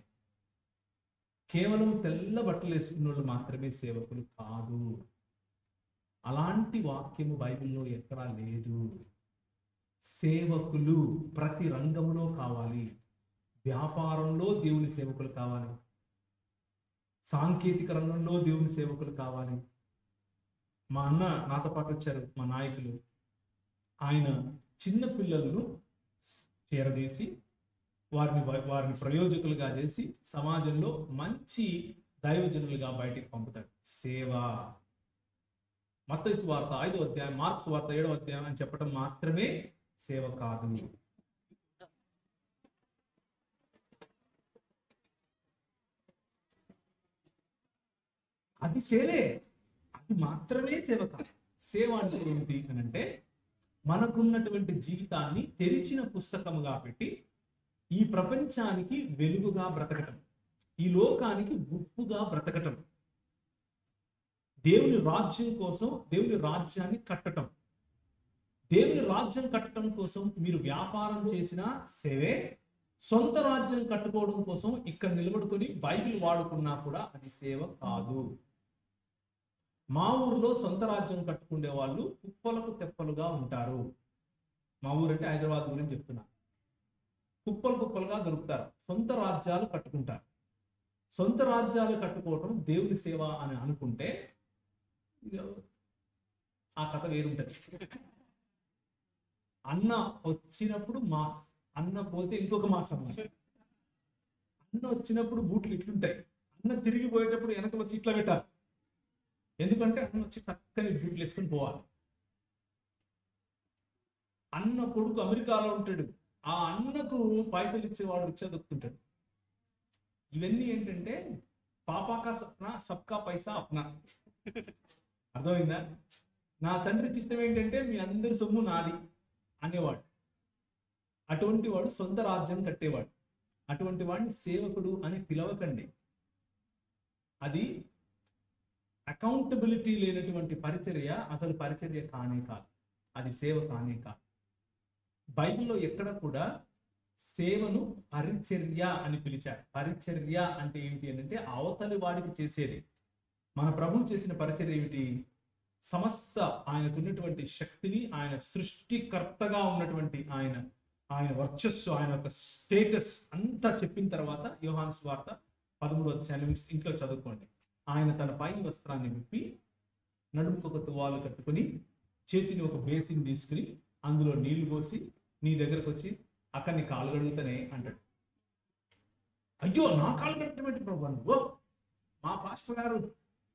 కేవలం తెల్ల బట్టలు వేసుకున్న వాళ్ళు మాత్రమే సేవకులు కాదు. అలాంటి వాక్యము బైబిల్లో ఎక్కడా లేదు. సేవకులు ప్రతి రంగంలో కావాలి. వ్యాపారంలో దేవుని సేవకులు కావాలి, సాంకేతిక రంగంలో దేవుని సేవకులు కావాలి. మా అన్న నాతో పాటు వచ్చారు, మా నాయకులు. ఆయన చిన్న పిల్లలను చేరదీసి వారిని ప్రయోజకులుగా చేసి సమాజంలో మంచి దైవజనులుగా బయటికి పంపుతాడు. సేవ. మత్తయి సువార్త 5వ అధ్యాయం, మార్కు సువార్త 7వ అధ్యాయం అని చెప్పడం మాత్రమే సేవ కాదు. అది సేవే, అది మాత్రమే సేవ కాదు. సేవ అంటే ఏమిటి అని అంటే మనకున్నటువంటి జీవితాన్ని తెరిచిన పుస్తకముగా పెట్టి ఈ ప్రపంచానికి వెలుగుగా బ్రతకటం, ఈ లోకానికి ఉప్పుగా బ్రతకటం, దేవుని రాజ్యం కోసం దేవుని రాజ్యాన్ని కట్టటం. దేవుని రాజ్యం కట్టడం కోసం మీరు వ్యాపారం చేసిన సేవే. సొంత రాజ్యం కట్టుకోవడం కోసం ఇక్కడ నిలబడుకొని బైబిల్ వాడుకున్నా కూడా అది సేవ కాదు. మా ఊర్లో సొంత రాజ్యం కట్టుకునే వాళ్ళు కుప్పలకు తెప్పలుగా ఉంటారు. మా ఊరు అంటే హైదరాబాద్ గురించి చెప్తున్నా. కుప్పలు కుప్పలుగా దొరుకుతారు, సొంత రాజ్యాలు కట్టుకుంటారు. సొంత రాజ్యాలు కట్టుకోవటం దేవుని సేవ అని అనుకుంటే ఆ కథ వేరుంటది. అన్న వచ్చినప్పుడు మాస్, అన్న పోతే ఇంకొక మాసం. అన్న వచ్చినప్పుడు బూట్లు ఇట్లుంటాయి, అన్న తిరిగి పోయేటప్పుడు వెనక వచ్చి ఇట్లా పెట్టాలి. ఎందుకంటే అన్న వచ్చి చక్కని బూట్లు వేసుకొని పోవాలి. అన్న కొడుకు అమెరికాలో ఉంటాడు, ఆ అన్నకు పైసలు ఇచ్చేవాడు రిక్షా దొక్కుతుంటాడు. ఇవన్నీ ఏంటంటే పాపాకా సప్నా సబ్కా పైసా అప్నా. అర్థమైందా? నా తండ్రి చిత్తం ఏంటంటే మీ అందరి సొమ్ము నాది అనేవాడు. అటువంటి వాడు సొంత రాజ్యం కట్టేవాడు. అటువంటి వాడిని సేవకుడు అని పిలవకండి. అది అకౌంటబిలిటీ లేనటువంటి పరిచర్య, అసలు పరిచర్య కానే కాదు, అది సేవ కానే కాదు. బైబిల్లో ఎక్కడ కూడా సేవను పరిచర్య అని పిలిచారు. పరిచర్య అంటే ఏమిటి అంటే అవతలి వాడికి చేసేది. మన ప్రభువు చేసిన పరిచర్య ఏమిటి? సమస్త ఆయనకున్నటువంటి శక్తిని, ఆయన సృష్టికర్తగా ఉన్నటువంటి ఆయన వర్చస్సు, ఆయన యొక్క స్టేటస్ అంతా చెప్పిన తర్వాత యోహాను సువార్త 13వ అధ్యాయం ఇంట్లో చదువుకోండి. ఆయన తన పై వస్త్రాన్ని విప్పి నడుముకు ఒక తువాలు కట్టుకుని చేతిని ఒక బేసిన్ తీసుకుని అందులో నీళ్లు పోసి నీ దగ్గరకు వచ్చి అక్కడ నీ కాలు కడుగుతానే అంటాడు. అయ్యో నా కాలు కట్టడం ఏంటి ప్రభు? నువ్వు మా పాస్టర్ గారు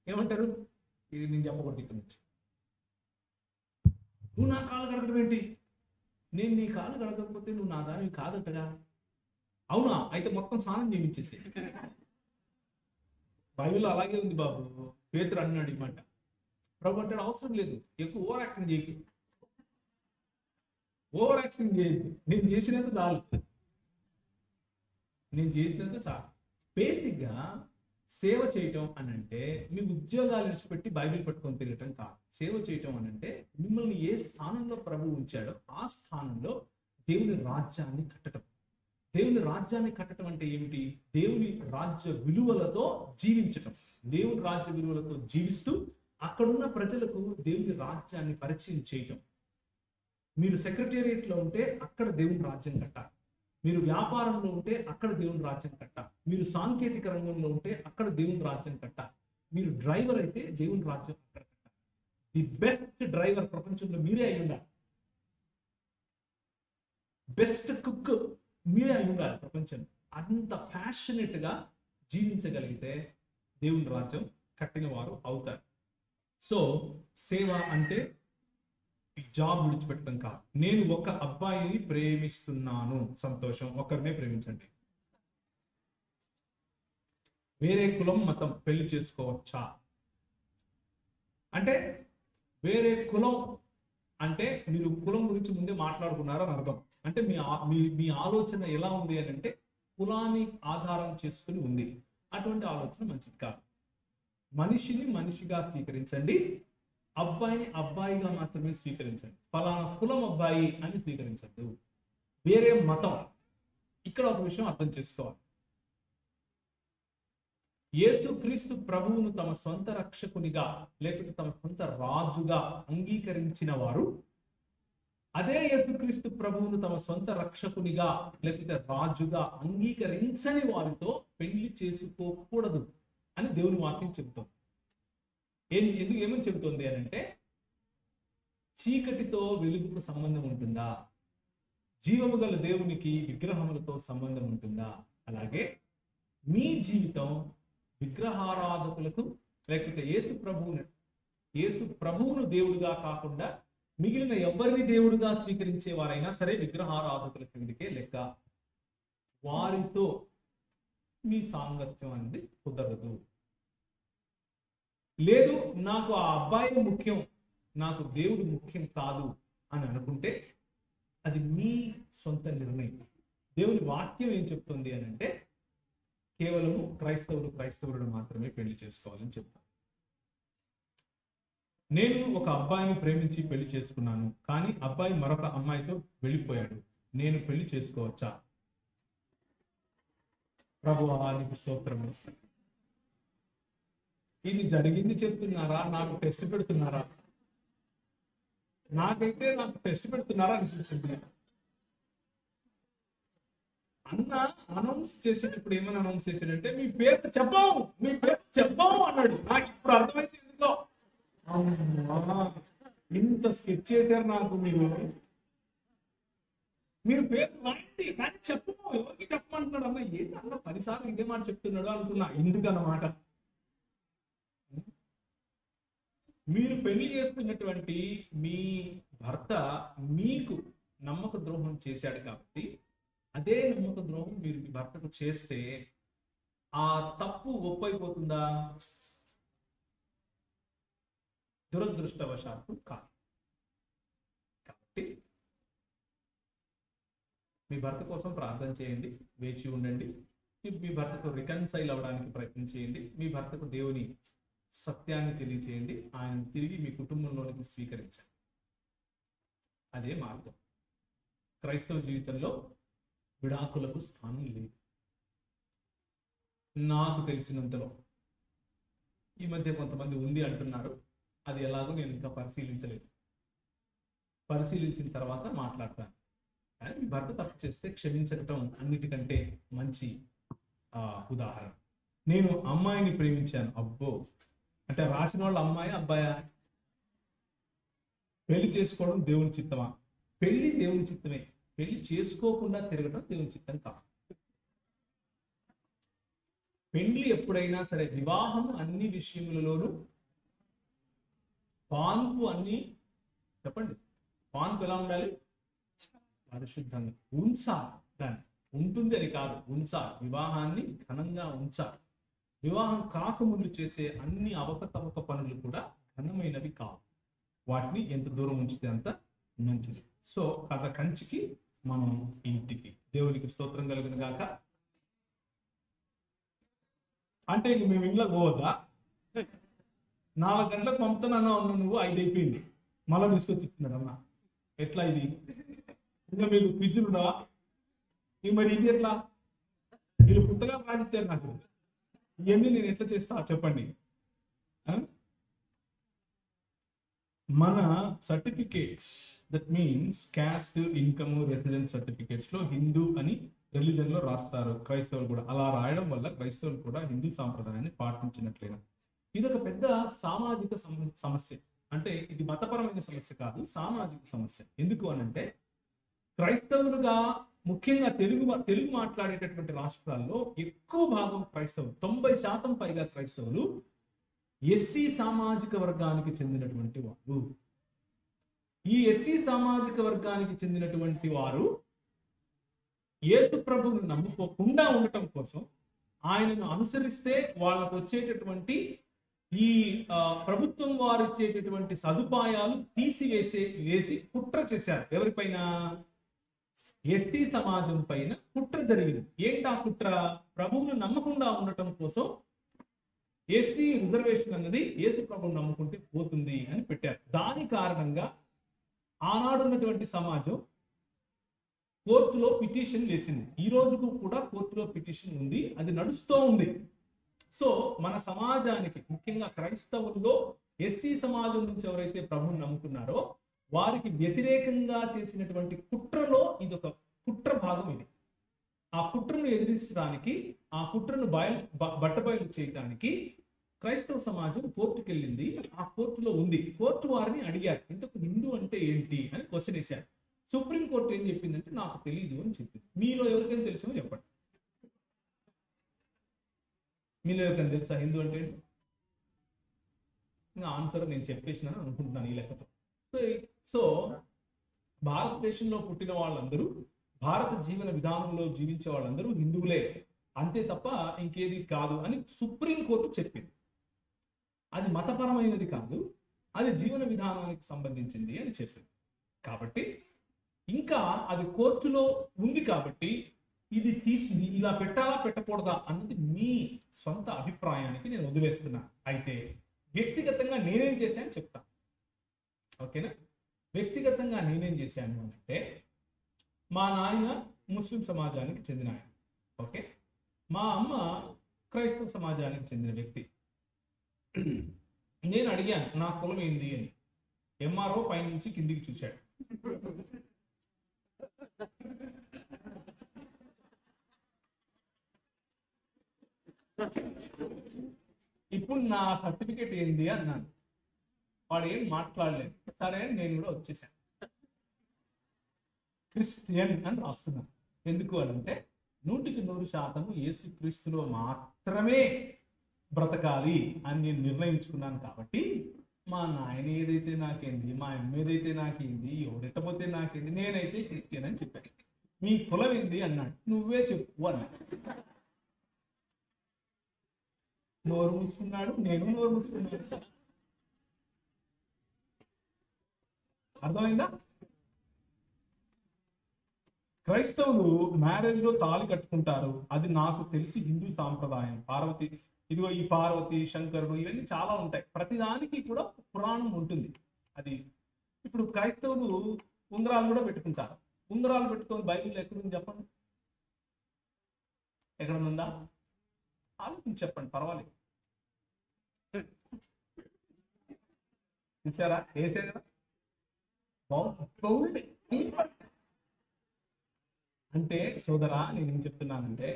ఏమంటారు? ఇది నేను చెప్పకూడదు ఇక్కడ నుంచి. నువ్వు నా కాలు కడగడం ఏంటి? నేను నీ కాలు కడగకపోతే నువ్వు నా దానివి కాదంటగా. అవునా? అయితే మొత్తం స్నానం చేయించేసి. బైబిల్లో అలాగే ఉంది బాబు. పేతురు అన్నాడు ఈ మాట. ప్రభు అంటాడు అవసరం లేదు, ఎక్కువ ఓవర్ యాక్టింగ్ చేయకు, ఓవర్ యాక్టింగ్ చేయదు, నేను చేసినంత చాలు, నేను చేసినంత చాలు. బేసిక్గా సేవ చేయటం అని అంటే మీ ఉద్యోగాలు విడిచిపెట్టి బైబిల్ పట్టుకొని తిరగటం కాదు. సేవ చేయటం అని అంటే మిమ్మల్ని ఏ స్థానంలో ప్రభు ఉంచాడో ఆ స్థానంలో దేవుని రాజ్యాన్ని కట్టడం. దేవుని రాజ్యాన్ని కట్టడం అంటే ఏమిటి? దేవుని రాజ్య విలువలతో జీవించటం. దేవుని రాజ్య విలువలతో జీవిస్తూ అక్కడున్న ప్రజలకు దేవుని రాజ్యాన్ని పరిచయం చేయటం. మీరు సెక్రటేరియట్లో ఉంటే అక్కడ దేవుని రాజ్యం కట్టాలి. మీరు వ్యాపారంలో ఉంటే అక్కడ దేవుని రాజ్యం కట్టాలి. మీరు సాంకేతిక రంగంలో ఉంటే అక్కడ దేవుని రాజ్యం కట్టాలి. మీరు డ్రైవర్ అయితే దేవుని రాజ్యం అక్కడ కట్టాలి. ది బెస్ట్ డ్రైవర్ ప్రపంచంలో మీరే అయి ఉండాలి. బెస్ట్ కుక్ మీరే అయి ఉండాలి ప్రపంచంలో. అంత ప్యాషనెట్ గా జీవించగలిగితే దేవుని రాజ్యం కట్టిన వారు అవుతారు. సో సేవ అంటే జాబ్ విడిచిపెట్టడం కాదు. నేను ఒక అబ్బాయిని ప్రేమిస్తున్నాను, సంతోషం, ఒకరినే ప్రేమించండి. వేరే కులం మతం పెళ్లి చేసుకోవచ్చా? అంటే వేరే కులం అంటే మీరు కులం గురించి ముందే మాట్లాడుకున్నారని అర్థం. అంటే మీ ఆలోచన ఎలా ఉంది అని అంటే కులాన్ని ఆధారం చేసుకుని ఉంది. అటువంటి ఆలోచన మంచిది కాదు. మనిషిని మనిషిగా స్వీకరించండి, అబ్బాయిని అబ్బాయిగా మాత్రమే స్వీకరించండి. ఫలానా కులం అబ్బాయి అని స్వీకరించద్దు. వేరే మతం. ఇక్కడ ఒక విషయం అర్థం చేసుకోవాలి. యేసుక్రీస్తు ప్రభువును తమ సొంత రక్షకునిగా లేకపోతే తమ సొంత రాజుగా అంగీకరించిన వారు అదే యేసుక్రీస్తు ప్రభువును తమ సొంత రక్షకునిగా లేకపోతే రాజుగా అంగీకరించని వారితో పెళ్లి చేసుకోకూడదు అని దేవుని వాక్యం చెబుతోంది. ఏమని చెబుతోంది అని అంటే, చీకటితో వెలుగుకు సంబంధం ఉంటుందా? జీవము గల దేవునికి విగ్రహములతో సంబంధం ఉంటుందా? అలాగే మీ జీవితం విగ్రహారాధకులకు లేకపోతే యేసు ప్రభువును దేవుడిగా కాకుండా మిగిలిన ఎవరిని దేవుడిగా స్వీకరించే వారైనా సరే విగ్రహారాధకుల కిందకే లెక్క. వారితో మీ సాంగత్యం అనేది కుదరదు. లేదు, నాకు ఆ అబ్బాయి ముఖ్యం, నాకు దేవుడు ముఖ్యం కాదు అని అనుకుంటే అది మీ సొంత నిర్ణయం. దేవుని వాక్యం ఏం చెప్తుంది అని అంటే, కేవలము క్రైస్తవుడు మాత్రమే పెళ్లి చేసుకోవాలని చెప్తాను. నేను ఒక అబ్బాయిని ప్రేమించి పెళ్లి చేసుకున్నాను, కానీ అబ్బాయి మరొక అమ్మాయితో వెళ్ళిపోయాడు, నేను పెళ్లి చేసుకోవచ్చా? ప్రభువా నీకు స్తోత్రం. ఇది జరిగింది చెప్తున్నారా, నాకు టెస్ట్ పెడుతున్నారా? నాకైతే నాకు టెస్ట్ పెడుతున్నారా అనిపించింది. అన్న అనౌన్స్ చేసేటప్పుడు ఏమని అనౌన్స్ చేశాడంటే, మీ పేరు చెప్పాము అన్నాడు. నాకు ఇప్పుడు అర్థమైంది ఎందుకో. ఇంత స్కెచ్ చేశారు నాకు. మీరు పేరు రాయండి కానీ చెప్పము, ఎవరికి చెప్పమంటున్నాడు. అన్న ఏంటి అన్న 10 సార్లు ఇదే మాట చెప్తున్నాడు అనుకున్నా. ఎందుకన్నమాట, మీరు పెళ్లి చేసుకున్నటువంటి మీ భర్త మీకు నమ్మక ద్రోహం చేశాడు కాబట్టి అదే నమ్మక ద్రోహం మీరు మీ భర్తకు చేస్తే ఆ తప్పు ఒప్పైపోతుందా? దురదృష్టవశాత్తు కాదు. కాబట్టి మీ భర్త కోసం ప్రార్థన చేయండి, వేచి ఉండండి. మీ భర్తతో రికన్సైల్ అవ్వడానికి ప్రయత్నం చేయండి. మీ భర్తకు దేవుని సత్యాన్ని తెలియచేయండి. ఆయన తిరిగి మీ కుటుంబంలోనికి స్వీకరించండి. అదే మార్గం. క్రైస్తవ జీవితంలో విడాకులకు స్థానం లేదు. నాకు తెలిసినంతలో ఈ మధ్య కొంతమంది ఉంది అంటున్నారు. అది ఎలాగో నేను ఇంకా పరిశీలించలేదు. పరిశీలించిన తర్వాత మాట్లాడతాను. కానీ మీ భర్త తప్పు చేస్తే క్షమించటం అన్నిటికంటే మంచి ఉదాహరణ. నేను అమ్మాయిని ప్రేమించాను. అబ్బో, అంటే రాసిన వాళ్ళ అమ్మాయి అబ్బాయా? పెళ్లి చేసుకోవడం దేవుని చిత్తమా? పెళ్లి దేవుని చిత్తమే. పెళ్లి చేసుకోకుండా తిరగడం దేవుని చిత్తం కాదు. పెళ్లి ఎప్పుడైనా సరే, వివాహం అన్ని విషయములలోనూ పాన్పు అన్ని చెప్పండి, పాన్పు ఎలా ఉండాలి? పరిశుద్ధంగా ఉంచాలి. దాన్ని ఉంటుంది అని కాదు, ఉంచాలి. వివాహాన్ని ఘనంగా ఉంచాలి. వివాహం కాకముందు చేసే అన్ని అవకతవక పనులు కూడా ఘనమైనవి కావు. వాటిని ఎంత దూరం ఉంచితే అంత మంచిది. సో కథ కంచికి మనం ఇంటికి. దేవునికి స్తోత్రం కలుగును గాక. అంటే ఇంక మేము ఇంట్లోకి పోవద్దా? 4 గంటలకు పంపుతానన్నా ఉన్నా, నువ్వు 5 అయిపోయింది, మళ్ళీ తీసుకొచ్చిస్తున్నాడు అన్న. ఎట్లా ఇది? ఇంకా మీకు ఫ్రిడ్జ్లుడా? మరి ఇది ఎట్లా? వీళ్ళు పుట్టగా పాటించారు నాకు. ఇవన్నీ నేను ఎట్లా చేస్తా చెప్పండి. మన certificates, that means caste, income, residence certificates లో హిందూ అని రిలీజన్ లో రాస్తారు. క్రైస్తవులు కూడా అలా రాయడం వల్ల క్రైస్తవులు కూడా హిందూ సాంప్రదాయాన్ని పాటించినట్లేనా? ఇది ఒక పెద్ద సామాజిక సమస్య. అంటే ఇది మతపరమైన సమస్య కాదు, సామాజిక సమస్య. ఎందుకు అనంటే, క్రైస్తవులుగా ముఖ్యంగా తెలుగు మాట్లాడేటటువంటి రాష్ట్రాల్లో ఎక్కువ భాగం క్రైస్తవులు, 90% పైగా క్రైస్తవులు ఎస్సీ సామాజిక వర్గానికి చెందినటువంటి వారు. ఈ ఎస్సీ సామాజిక వర్గానికి చెందినటువంటి వారు యేసు ప్రభువును నమ్ముకోకుండా ఉండటం కోసం, ఆయనను అనుసరిస్తే వాళ్ళకు వచ్చేటటువంటి ఈ ప్రభుత్వం వారు ఇచ్చేటటువంటి సదుపాయాలు వేసి కుట్ర చేశారు. ఎవరిపైన? ఎస్సీ సమాజం పైన కుట్ర జరిగింది. ఏంటా కుట్ర? ప్రభువును నమ్మకుండా ఉండటం కోసం ఎస్సీ రిజర్వేషన్ అన్నది యేసు ప్రభువును నమ్ముకుంటే పోతుంది అని పెట్టారు. దాని కారణంగా ఆనాడున్నటువంటి సమాజం కోర్టులో పిటిషన్ వేసింది. ఈ రోజుకు కూడా కోర్టులో పిటిషన్ ఉంది, అది నడుస్తూ ఉంది. సో మన సమాజానికి, ముఖ్యంగా క్రైస్తవుల్లో ఎస్సీ సమాజం నుంచి ఎవరైతే ప్రభువుని నమ్ముకున్నారో వారికి వ్యతిరేకంగా చేసినటువంటి కుట్రలో ఇదొక కుట్ర భాగం. ఇది ఆ కుట్రను ఎదిరించడానికి, ఆ కుట్రను బట్టబయలు చేయడానికి క్రైస్తవ సమాజం కోర్టుకు వెళ్ళింది. ఆ కోర్టులో ఉంది. కోర్టు వారిని అడిగారు, ఇంతకు హిందూ అంటే ఏంటి అని క్వశ్చన్ వేశారు. సుప్రీంకోర్టు ఏం చెప్పిందంటే నాకు తెలియదు అని చెప్పింది. మీలో ఎవరికైనా తెలుసో చెప్పండి. మీలో ఎవరికైనా తెలుసా హిందూ అంటే ఏంటి? ఇంకా ఆన్సర్ నేను చెప్పేసినాను అనుకుంటున్నాను ఈ లెక్కతో. సో భారతదేశంలో పుట్టిన వాళ్ళందరూ, భారత జీవన విధానంలో జీవించే వాళ్ళందరూ హిందువులే, అంతే తప్ప ఇంకేది కాదు అని సుప్రీంకోర్టు చెప్పింది. అది మతపరమైనది కాదు, అది జీవన విధానానికి సంబంధించింది అని చెప్పింది. కాబట్టి ఇంకా అది కోర్టులో ఉంది కాబట్టి ఇది ఇలా పెట్టాలా పెట్టకూడదా అన్నది మీ సొంత అభిప్రాయానికి నేను వదిలేస్తున్నాను. అయితే వ్యక్తిగతంగా నేనేం చేశాను చెప్తాను, ఓకేనా? వ్యక్తిగతంగా నేనేం చేశాను అంటే, మా నాయన ముస్లిం సమాజానికి చెందిన ఆయన, ఓకే. మా అమ్మ క్రైస్తవ సమాజానికి చెందిన వ్యక్తి. నేను అడిగాను నా కులం ఏంది అని. ఎంఆర్ఓ పైనుంచి కిందికి చూశాడు. ఇప్పుడు నా సర్టిఫికేట్ ఏంది అన్నాను. వాడు ఏం మాట్లాడలేదు. సరే నేను కూడా వచ్చేసాను. క్రిస్టియన్ అని రాస్తున్నాను. ఎందుకు అనంటే 100% యేసుక్రీస్తులో మాత్రమే బ్రతకాలి అని నేను నిర్ణయించుకున్నాను. కాబట్టి మా నాయన ఏదైతే నాకేంది, మా అమ్మ ఏదైతే నాకేంది, ఎవరెట్టపోతే నాకేంది, నేనైతే క్రిస్టియన్ అని చెప్పాను. మీ కులం ఏంది అన్నాడు. నువ్వే చెప్పు అన్నా. నోరు మూసుకున్నాడు, నేను నోరు మూసుకున్నాడు. అర్థమైందా? క్రైస్తవులు మ్యారేజ్ లో తాళి కట్టుకుంటారు. అది నాకు తెలిసి హిందూ సాంప్రదాయం. పార్వతి, ఇదిగో ఈ పార్వతి, శంకరుడు, ఇవన్నీ చాలా ఉంటాయి. ప్రతిదానికి కూడా పురాణం ఉంటుంది. అది ఇప్పుడు క్రైస్తవులు ఉంగరాలు కూడా పెట్టుకుంటారు. ఉంగరాలు పెట్టుకొని బైబిల్లో ఎక్కడుంది చెప్పండి? ఎక్కడ ఉందా? ఆలోచించి చెప్పండి, పర్వాలేదు. చూసారా? వేసారు కదా. అంటే సోదరా, నేనేం చెప్తున్నానంటే,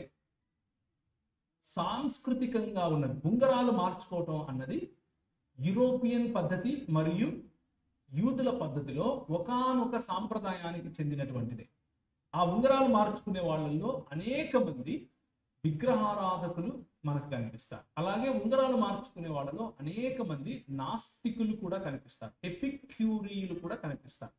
సాంస్కృతికంగా ఉన్నది ఉంగరాలు మార్చుకోవటం అన్నది యూరోపియన్ పద్ధతి మరియు యూదుల పద్ధతిలో ఒకానొక సాంప్రదాయానికి చెందినటువంటిది. ఆ ఉంగరాలు మార్చుకునే వాళ్ళల్లో అనేక మంది విగ్రహారాధకులు మనకు కనిపిస్తారు. అలాగే ఉంగరాలు మార్చుకునే వాళ్ళలో అనేక మంది నాస్తికులు కూడా కనిపిస్తారు. ఎపిక్యూరీలు కూడా కనిపిస్తారు.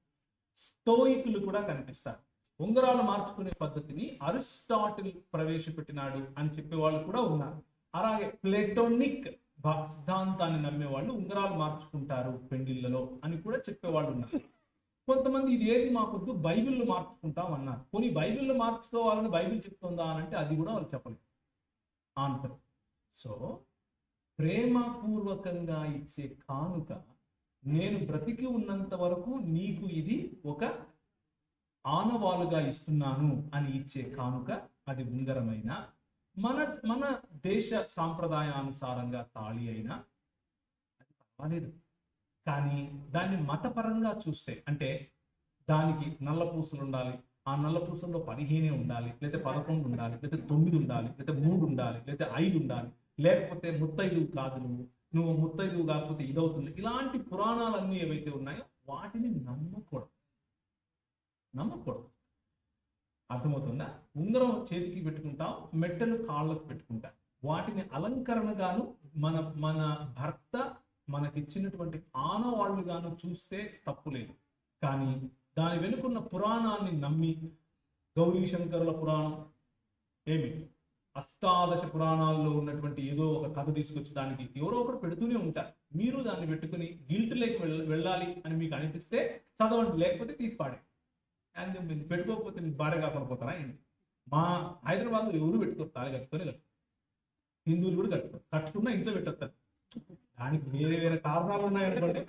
స్తోయికులు కూడా కనిపిస్తారు. ఉంగరాలు మార్చుకునే పద్ధతిని అరిస్టాటిల్ ప్రవేశపెట్టినాడు అని చెప్పేవాళ్ళు కూడా ఉన్నారు. అలాగే ప్లేటోనిక్ సిద్ధాంతాన్ని నమ్మేవాళ్ళు ఉంగరాలు మార్చుకుంటారు పెండిళ్లలో అని కూడా చెప్పేవాళ్ళు ఉన్నారు. కొంతమంది ఇది ఏది మాకొద్దు, బైబిల్లో మార్చుకుంటాం అన్నారు. కొన్ని బైబిల్లో మార్చుకోవాలని బైబిల్ చెప్తుందా అని అంటే అది కూడా వాళ్ళు చెప్పలేదు ఆన్సర్. సో ప్రేమపూర్వకంగా ఇచ్చే కానుక, నేను బ్రతికి ఉన్నంత వరకు నీకు ఇది ఒక ఆనవాలుగా ఇస్తున్నాను అని ఇచ్చే కానుక, అది ఉంగరమైన, మన దేశ సాంప్రదాయానుసారంగా తాళి అయినా అది పర్వాలేదు. కానీ దాన్ని మతపరంగా చూస్తే, అంటే దానికి నల్ల పూసలు ఉండాలి, ఆ నల్ల పూసల్లో 15 ఉండాలి, లేదా 11 ఉండాలి, లేదా 9 ఉండాలి, లేదా 3 ఉండాలి, లేదా 5 ఉండాలి, లేకపోతే ముత్తైదువు కాదు, నువ్వు ముత్తైదువు కాకపోతే ఇదవుతుంది, ఇలాంటి పురాణాలన్నీ ఏవైతే ఉన్నాయో వాటిని నమ్మకూడదు. అర్థమవుతుందా? ఉంగరం చేతికి పెట్టుకుంటాం, మెట్టలు కాళ్ళకు పెట్టుకుంటాం. వాటిని అలంకరణగాను మన భర్త మనకిచ్చినటువంటి ఆనవాళ్లుగాను చూస్తే తప్పు లేదు. కానీ దాని వెనుకున్న పురాణాన్ని నమ్మి, గౌరీ శంకరుల పురాణం ఏమి, అష్టాదశ పురాణాల్లో ఉన్నటువంటి ఏదో ఒక కథ తీసుకొచ్చి దానికి ఎవరో ఒకరు పెడుతూనే ఉంటారు. మీరు దాన్ని పెట్టుకుని గిల్ట్ లేక వెళ్ళాలి అని మీకు అనిపిస్తే చదవండి, లేకపోతే తీసిపాడే. అండ్ మీరు పెట్టుకోకపోతే మీకు భార్య కాకుండా పోతారా ఏంటి? మా హైదరాబాద్లో ఎవరు పెట్టుకోరు, తాళి కట్టుకొని వెళ్ళరు. హిందువులు కూడా కట్టుకోరు, కట్టుకున్నా ఇంట్లో పెట్టేస్తారు. దానికి వేరే వేరే కారణాలు ఉన్నాయనుకోండి,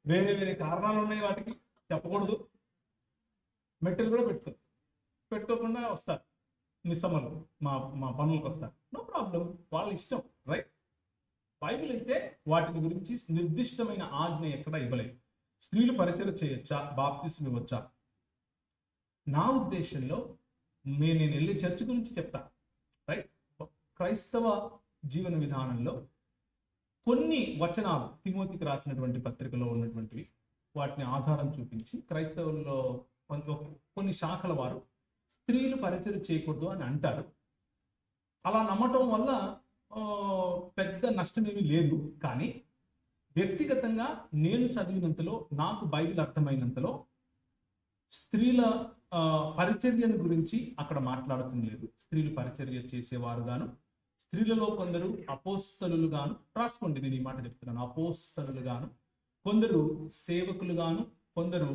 వేరే వేరే కారణాలు ఉన్నాయి, వాటికి చెప్పకూడదు. మెట్టెలు కూడా పెట్టుకోరు, పెట్టుకోకుండా వస్తారు నిస్సమ్మలు, మా మా పనులకు వస్తారు. నో ప్రాబ్లం, వాళ్ళ ఇష్టం, రైట్? బైబిల్ అయితే వాటిని గురించి నిర్దిష్టమైన ఆజ్ఞ ఎక్కడ ఇవ్వలేదు. స్త్రీలు పరిచయం చేయొచ్చా, బాప్తిస్మం ఇవ్వచ్చా? నా ఉద్దేశంలో నేను వెళ్ళే చర్చ్ గురించి చెప్తా, రైట్? క్రైస్తవ జీవన విధానంలో కొన్ని వచనాలు తిమోతికి రాసినటువంటి పత్రికలో ఉన్నటువంటివి, వాటిని ఆధారం చూపించి క్రైస్తవుల్లో కొన్ని శాఖల వారు స్త్రీలు పరిచయం చేయకూడదు అని అంటారు. అలా నమ్మటం వల్ల పెద్ద నష్టమేమీ లేదు. కానీ వ్యక్తిగతంగా నేను చదివినంతలో, నాకు బైబిల్ అర్థమైనంతలో స్త్రీల పరిచర్యను గురించి అక్కడ మాట్లాడటం లేదు. స్త్రీలు పరిచర్య చేసేవారు గాను, స్త్రీలలో కొందరు అపోస్తలులు గాను, రాసుకోండి నేను ఈ మాట చెప్తున్నాను, అపోస్తలులు గాను, కొందరు సేవకులు గాను, కొందరు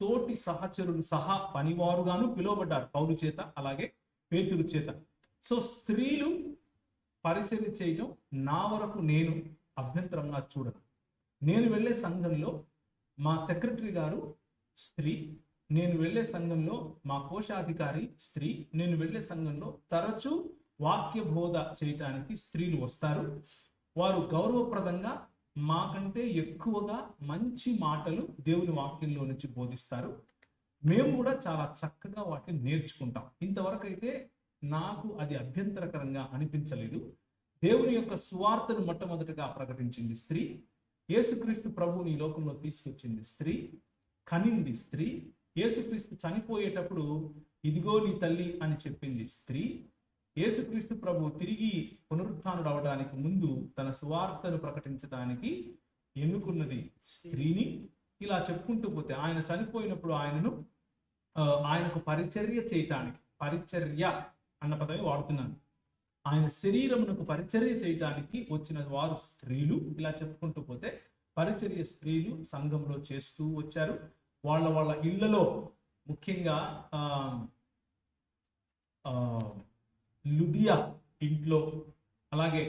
తోటి సహచరులు సహా పనివారుగాను పిలువబడ్డారు పౌలు చేత, అలాగే పేతురు చేత. సో స్త్రీలు పరిచర్య చేయడం నా వరకు నేను అభ్యంతరంగా చూడను. నేను వెళ్ళే సంఘంలో మా సెక్రటరీ గారు స్త్రీ, నేను వెళ్ళే సంఘంలో మా కోశాధికారి స్త్రీ, నేను వెళ్ళే సంఘంలో తరచూ వాక్య బోధ చేయటానికి స్త్రీలు వస్తారు. వారు గౌరవప్రదంగా మాకంటే ఎక్కువగా మంచి మాటలు దేవుని వాక్యంలో నుంచి బోధిస్తారు. మేము కూడా చాలా చక్కగా వాటిని నేర్చుకుంటాం. ఇంతవరకు అయితే నాకు అది అభ్యంతరకరంగా అనిపించలేదు. దేవుని యొక్క సువార్తను మొట్టమొదటిగా ప్రకటించింది స్త్రీ. యేసుక్రీస్తు ప్రభువుని ఈ లోకంలో తీసుకొచ్చింది స్త్రీ, కనింది స్త్రీ. యేసుక్రీస్తు చనిపోయేటప్పుడు ఇదిగో నీ తల్లి అని చెప్పింది స్త్రీ. యేసుక్రీస్తు ప్రభు తిరిగి పునరుత్థానుడు అవడానికి ముందు తన సువార్తను ప్రకటించడానికి ఎన్నుకున్నది స్త్రీని. ఇలా చెప్పుకుంటూ పోతే ఆయన చనిపోయినప్పుడు ఆయనకు పరిచర్య చేయటానికి, పరిచర్య అన్న పదవి వాడుతున్నాను, ఆయన శరీరమునకు పరిచర్య చేయటానికి వచ్చిన వారు స్త్రీలు. ఇలా చెప్పుకుంటూ పోతే పరిచర్య స్త్రీలు సంఘంలో చేస్తూ వచ్చారు. వాళ్ళ ఇళ్లలో, ముఖ్యంగా లుదియా ఇంట్లో, అలాగే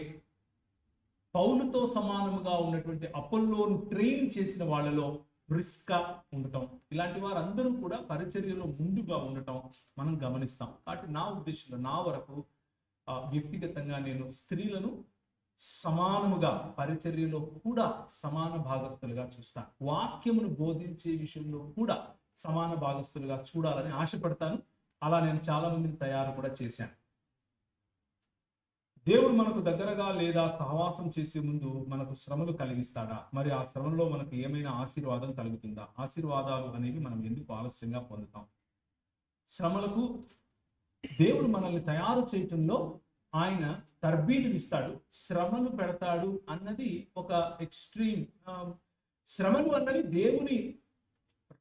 పౌలుతో సమానముగా ఉన్నటువంటి అపోల్లోను ట్రైన్ చేసిన వాళ్ళలో బ్రిస్కా ఉండటం, ఇలాంటి వారందరూ కూడా పరిచర్యలో ముందుగా ఉండటం మనం గమనిస్తాం. కాబట్టి నా ఉద్దేశంలో, నా వరకు వ్యక్తిగతంగా నేను స్త్రీలను సమానముగా పరిచర్యలో కూడా సమాన భాగస్థులుగా చూస్తాను. వాక్యమును బోధించే విషయంలో కూడా సమాన భాగస్థులుగా చూడాలని ఆశపడతాను. అలా నేను చాలా మందిని తయారు కూడా చేశాను. దేవుడు మనకు దగ్గరగా లేదా సహవాసం చేసే ముందు మనకు శ్రమలు కలిగిస్తాడా? మరి ఆ శ్రమలో మనకు ఏమైనా ఆశీర్వాదం కలుగుతుందా? ఆశీర్వాదాలు అనేవి మనం ఎందుకు ఆలస్యంగా పొందుతాం? శ్రమలకు దేవుడు మనల్ని తయారు చేయటంలో ఆయన తర్బీదులు ఇస్తాడు, శ్రమను పెడతాడు అన్నది ఒక ఎక్స్ట్రీమ్. శ్రమలు అన్నవి దేవుని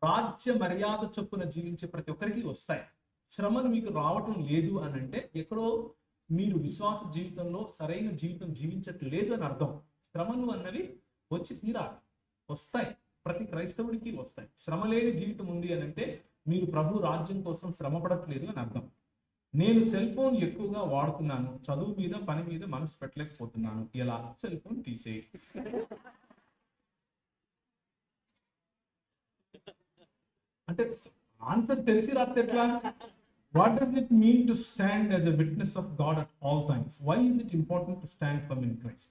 రాజ్య మర్యాద చొప్పున జీవించే ప్రతి ఒక్కరికి వస్తాయి. శ్రమలు మీకు రావటం లేదు అని అంటే ఎక్కడో మీరు విశ్వాస జీవితంలో సరైన జీవితం జీవించట్లేదు అని అర్థం. శ్రమలు అన్నవి వచ్చి తీరాలి, వస్తాయి, ప్రతి క్రైస్తవుడికి వస్తాయి. శ్రమ లేని జీవితం ఉంది అని అంటే మీరు ప్రభు రాజ్యం కోసం శ్రమ పడట్లేదు అని అర్థం. నేను సెల్ ఫోన్ ఎక్కువగా వాడుతున్నాను, చదువు మీద పని మీద మనసు పెట్టలేకపోతున్నాను, ఎలా? సెల్ ఫోన్ తీసేయి. అంటే ఆన్సర్ తెలిసి రాస్తే ఎట్లా? What does it mean to stand as a witness of God at all times? Why is it important to stand firm in Christ?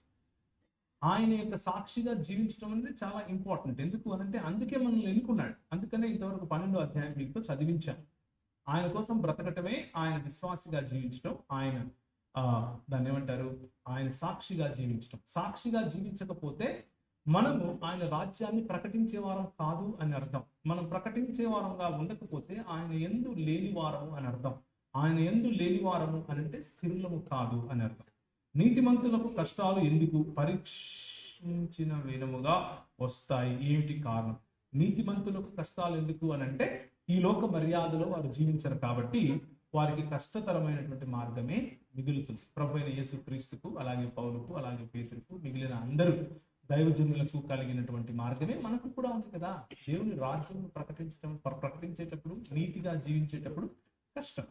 ఆయన యొక్క సాక్షిగా జీవించడం అనేది చాలా ఇంపార్టెంట్. ఎందుకు అనంటే అందుకే మనల్ని ఎన్నుకున్నాడు. అందుకనే ఇంతవరకు 12వ అధ్యాయం మీతో చదివించాను. ఆయన కోసం బ్రతకటమే ఆయన విశ్వాసిగా జీవించడం, ఆయన దాన్ని ఏమంటారు, ఆయన సాక్షిగా జీవించడం. సాక్షిగా జీవించకపోతే మనము ఆయన రాజ్యాన్ని ప్రకటించే వారం కాదు అని అర్థం. మనం ప్రకటించే వారంగా ఉండకపోతే ఆయన యందు లేని వారము అని అర్థం. ఆయన యందు లేని వారము అని అంటే స్థిరులము కాదు అని అర్థం. నీతిమంతులకు కష్టాలు ఎందుకు? పరీక్షించిన విధముగా వస్తాయి. ఏమిటి కారణం? నీతిమంతులకు కష్టాలు ఎందుకు అని అంటే ఈ లోక మర్యాదలో వారు జీవించరు కాబట్టి వారికి కష్టతరమైనటువంటి మార్గమే మిగులుతుంది. ప్రభు అయిన యేసుక్రీస్తుకు, అలాగే పౌలుకు, అలాగే పేతురుకు, మిగిలిన అందరూ దైవజనులకు కలిగినటువంటి మార్గమే మనకు కూడా ఉంది కదా. దేవుని రాజ్యం ప్రకటించేటప్పుడు, నీతిగా జీవించేటప్పుడు కష్టం.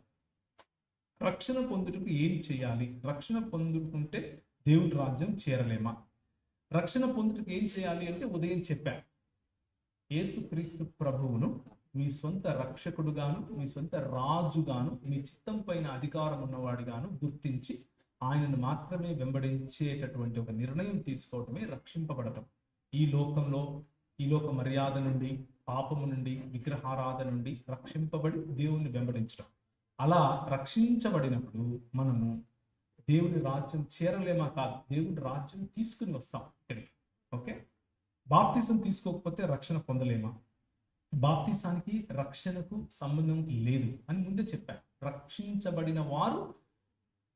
రక్షణ పొందుటకు ఏం చేయాలి? రక్షణ పొందుకుంటే దేవుని రాజ్యం చేరలేమా? రక్షణ పొందుటకు ఏం చేయాలి అంటే ఉదయం చెప్పా, యేసుక్రీస్తు ప్రభువును మీ సొంత రక్షకుడుగాను, మీ సొంత రాజుగాను, మీ చిత్తం పైన అధికారం ఉన్నవాడిగాను గుర్తించి ఆయనను మాత్రమే వెంబడించేటటువంటి ఒక నిర్ణయం తీసుకోవటమే రక్షింపబడటం. ఈ లోక మర్యాద నుండి, పాపము నుండి, విగ్రహారాధన నుండి రక్షింపబడి దేవుణ్ణి వెంబడించడం. అలా రక్షించబడినప్పుడు మనము దేవుని రాజ్యం చేరలేమా? కాదు, దేవుని రాజ్యం తీసుకుని వస్తాం ఇక్కడికి. ఓకే, బాప్తిసం తీసుకోకపోతే రక్షణ పొందలేమా? బాప్తిసానికి రక్షణకు సంబంధం లేదు అని ముందే చెప్పాను. రక్షించబడిన వారు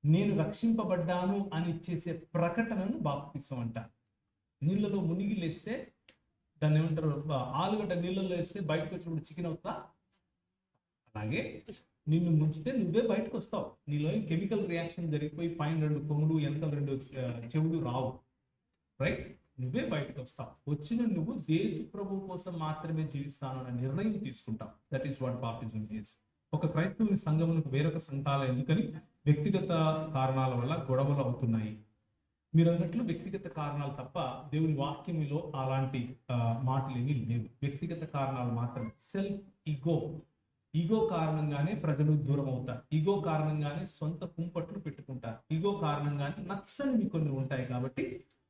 నేను రక్షింపబడ్డాను అని చేసే ప్రకటనను బాప్తిసం అంటారు. నీళ్ళలో మునిగి లేస్తే దాన్ని ఏమంటారు, ఆలుగడ్డ నీళ్ళలో వేస్తే బయటకు వచ్చినప్పుడు చికెన్ అవుతా, అలాగే నిన్ను ముంచితే నువ్వే బయటకు వస్తావు. నీలో కెమికల్ రియాక్షన్ జరిగిపోయి పైన 2 కొమ్ములు, వెనక 2 చెవులు రావు. రైట్, నువ్వే బయటకు వస్తావు. వచ్చిన నువ్వు యేసు ప్రభు కోసం మాత్రమే జీవిస్తాను అనే నిర్ణయం తీసుకుంటావు. That is what baptism is. ఒక క్రైస్తవుని సంఘమునకు వేరొక సంఘాలు ఎందుకని? వ్యక్తిగత కారణాల వల్ల గొడవలు అవుతున్నాయి. మీరు అన్నట్లు వ్యక్తిగత కారణాలు తప్ప దేవుని వాక్యములో అలాంటి మాటలు ఏమీ లేవు. వ్యక్తిగత కారణాలు మాత్రమే. సెల్ఫ్ ఈగో కారణంగానే ప్రజలు దూరం అవుతారు. ఈగో కారణంగానే సొంత కుంపట్లు పెట్టుకుంటారు. ఈగో కారణంగానే నచ్చనివి కొన్ని ఉంటాయి. కాబట్టి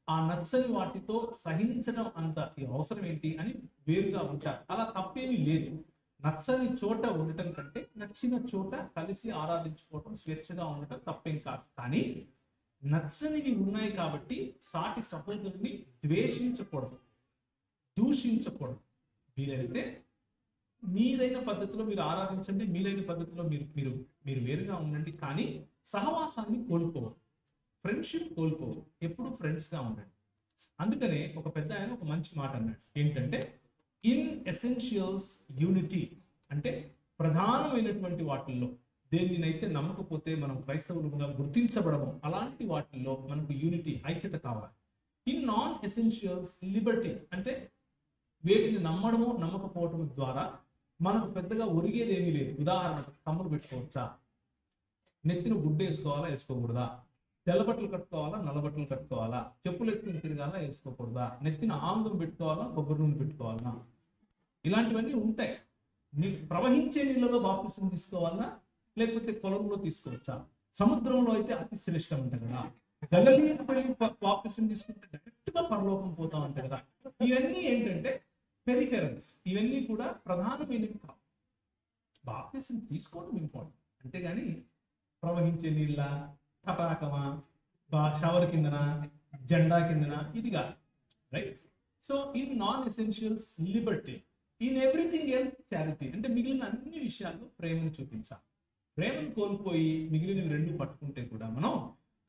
ఆ నచ్చని వాటితో సహించడం అంత అవసరం ఏంటి అని వేరుగా ఉంటారు. అలా తప్పేమీ లేదు. నచ్చని చోట ఉండటం కంటే నచ్చిన చోట కలిసి ఆరాధించుకోవడం, స్వేచ్ఛగా ఉండటం తప్పేం కాదు. కానీ నచ్చనివి ఉన్నాయి కాబట్టి సాటి సహోదరుని ద్వేషించకూడదు, దూషించకూడదు. వీలైతే మీదైన పద్ధతిలో మీరు ఆరాధించండి, మీదైన పద్ధతిలో మీరు వేరుగా ఉండండి. కానీ సహవాసాన్ని కోల్పోవద్దు, ఫ్రెండ్షిప్ కోల్పోవద్దు. ఎప్పుడు ఫ్రెండ్స్ గా ఉండండి. అందుకనే ఒక పెద్ద ఆయన ఒక మంచి మాట అన్నాడు. ఏంటంటే, ఇన్ ఎసెన్షియల్స్ యూనిటీ, అంటే ప్రధానమైనటువంటి వాటిల్లో దేనినైతే నమ్మకపోతే మనం క్రైస్తవులుగా గుర్తించబడము, అలాంటి వాటిల్లో మనకు యూనిటీ, ఐక్యత కావాలి. ఇన్ నాన్ ఎసెన్షియల్స్ లిబర్టీ, అంటే వేటిని నమ్మడము నమ్మకపోవటం ద్వారా మనకు పెద్దగా ఒరిగేది ఏమీ లేదు. ఉదాహరణకు కమ్ములు పెట్టుకోవచ్చా, నెత్తిన గుడ్డ వేసుకోవాలా వేసుకోకూడదా, తెల్ల బట్టలు కట్టుకోవాలా నల్ల బట్టలు కట్టుకోవాలా, చెప్పులు ఎత్తుకుని తిరగాలా వేసుకోకూడదా, నెత్తిన ఆముదం పెట్టుకోవాలా కొబ్బరి నూనె పెట్టుకోవాలా, ఇలాంటివన్నీ ఉంటాయి. ప్రవహించే నీళ్ళలో బాప్తిసం తీసుకోవాలా లేకపోతే పొలంలో తీసుకోవచ్చా? సముద్రంలో అయితే అతి శ్రేష్టం అంట కదా. గలిలయకు వెళ్ళి బాప్తిసం తీసుకుంటే డైరెక్ట్ గా పరలోకం పోతాం అంట కదా. ఇవన్నీ ఏంటంటే పెరిఫెరల్స్, ఇవన్నీ కూడా ప్రధానమైనవి కావు. బాప్తిసం తీసుకోవడం ఇంపార్టెంట్. అంతేగాని ప్రవహించే నీళ్ళ, టపాకమా, షవర్ కిందన, జెండా కిందన, ఇది కాదు. Right. So in non essentials Liberty, in everything else charity, అంటే మిగిలిన అన్ని విషయాల్లో ప్రేమను చూపించాలి. ప్రేమను కోల్పోయి మిగిలిన రెండు పట్టుకుంటే కూడా మనం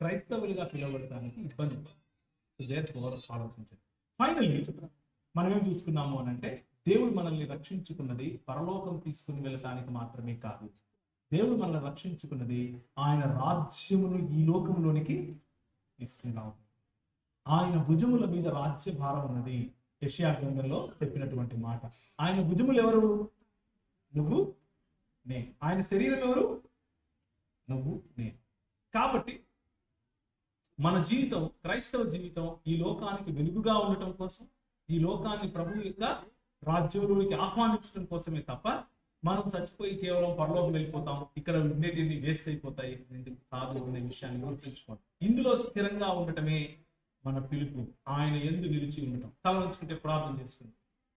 క్రైస్తవులుగా పిలువబడటానికి ఇబ్బంది. ఆలోచించండి. ఫైనల్లీ మనం ఏం చూసుకున్నాము అని అంటే, దేవుడు మనల్ని రక్షించుకున్నది పరలోకం తీసుకుని వెళ్ళటానికి మాత్రమే కాదు. దేవుడు మనల్ని రక్షించుకున్నది ఆయన రాజ్యమును ఈ లోకంలోనికి తీసుకున్నాము. ఆయన భుజముల మీద రాజ్య భారం ఉన్నది. యెషయా గ్రంథంలో చెప్పినటువంటి మాట. ఆయన భుజములు ఎవరు? నువ్వు నేను. ఆయన శరీరం ఎవరు? నువ్వు నేను. కాబట్టి మన జీవితం, క్రైస్తవ జీవితం ఈ లోకానికి వెలుగుగా ఉండటం కోసం, ఈ లోకాన్ని ప్రభువు యొక్క రాజ్యంలోనికి ఆహ్వానించడం కోసమే తప్ప మనం చచ్చిపోయి కేవలం పరలోకం వెళ్ళిపోతాం, ఇక్కడ ఉండేటివి వేస్ట్ అయిపోతాయి కాదు అనే విషయాన్ని గుర్తుంచుకోండి. ఇందులో స్థిరంగా ఉండటమే మన పిలుపు. ఆయన యందు నిలిచి ఉండటం. తల ఉంచుకుంటే ప్రార్థన చేసుకుంటాం.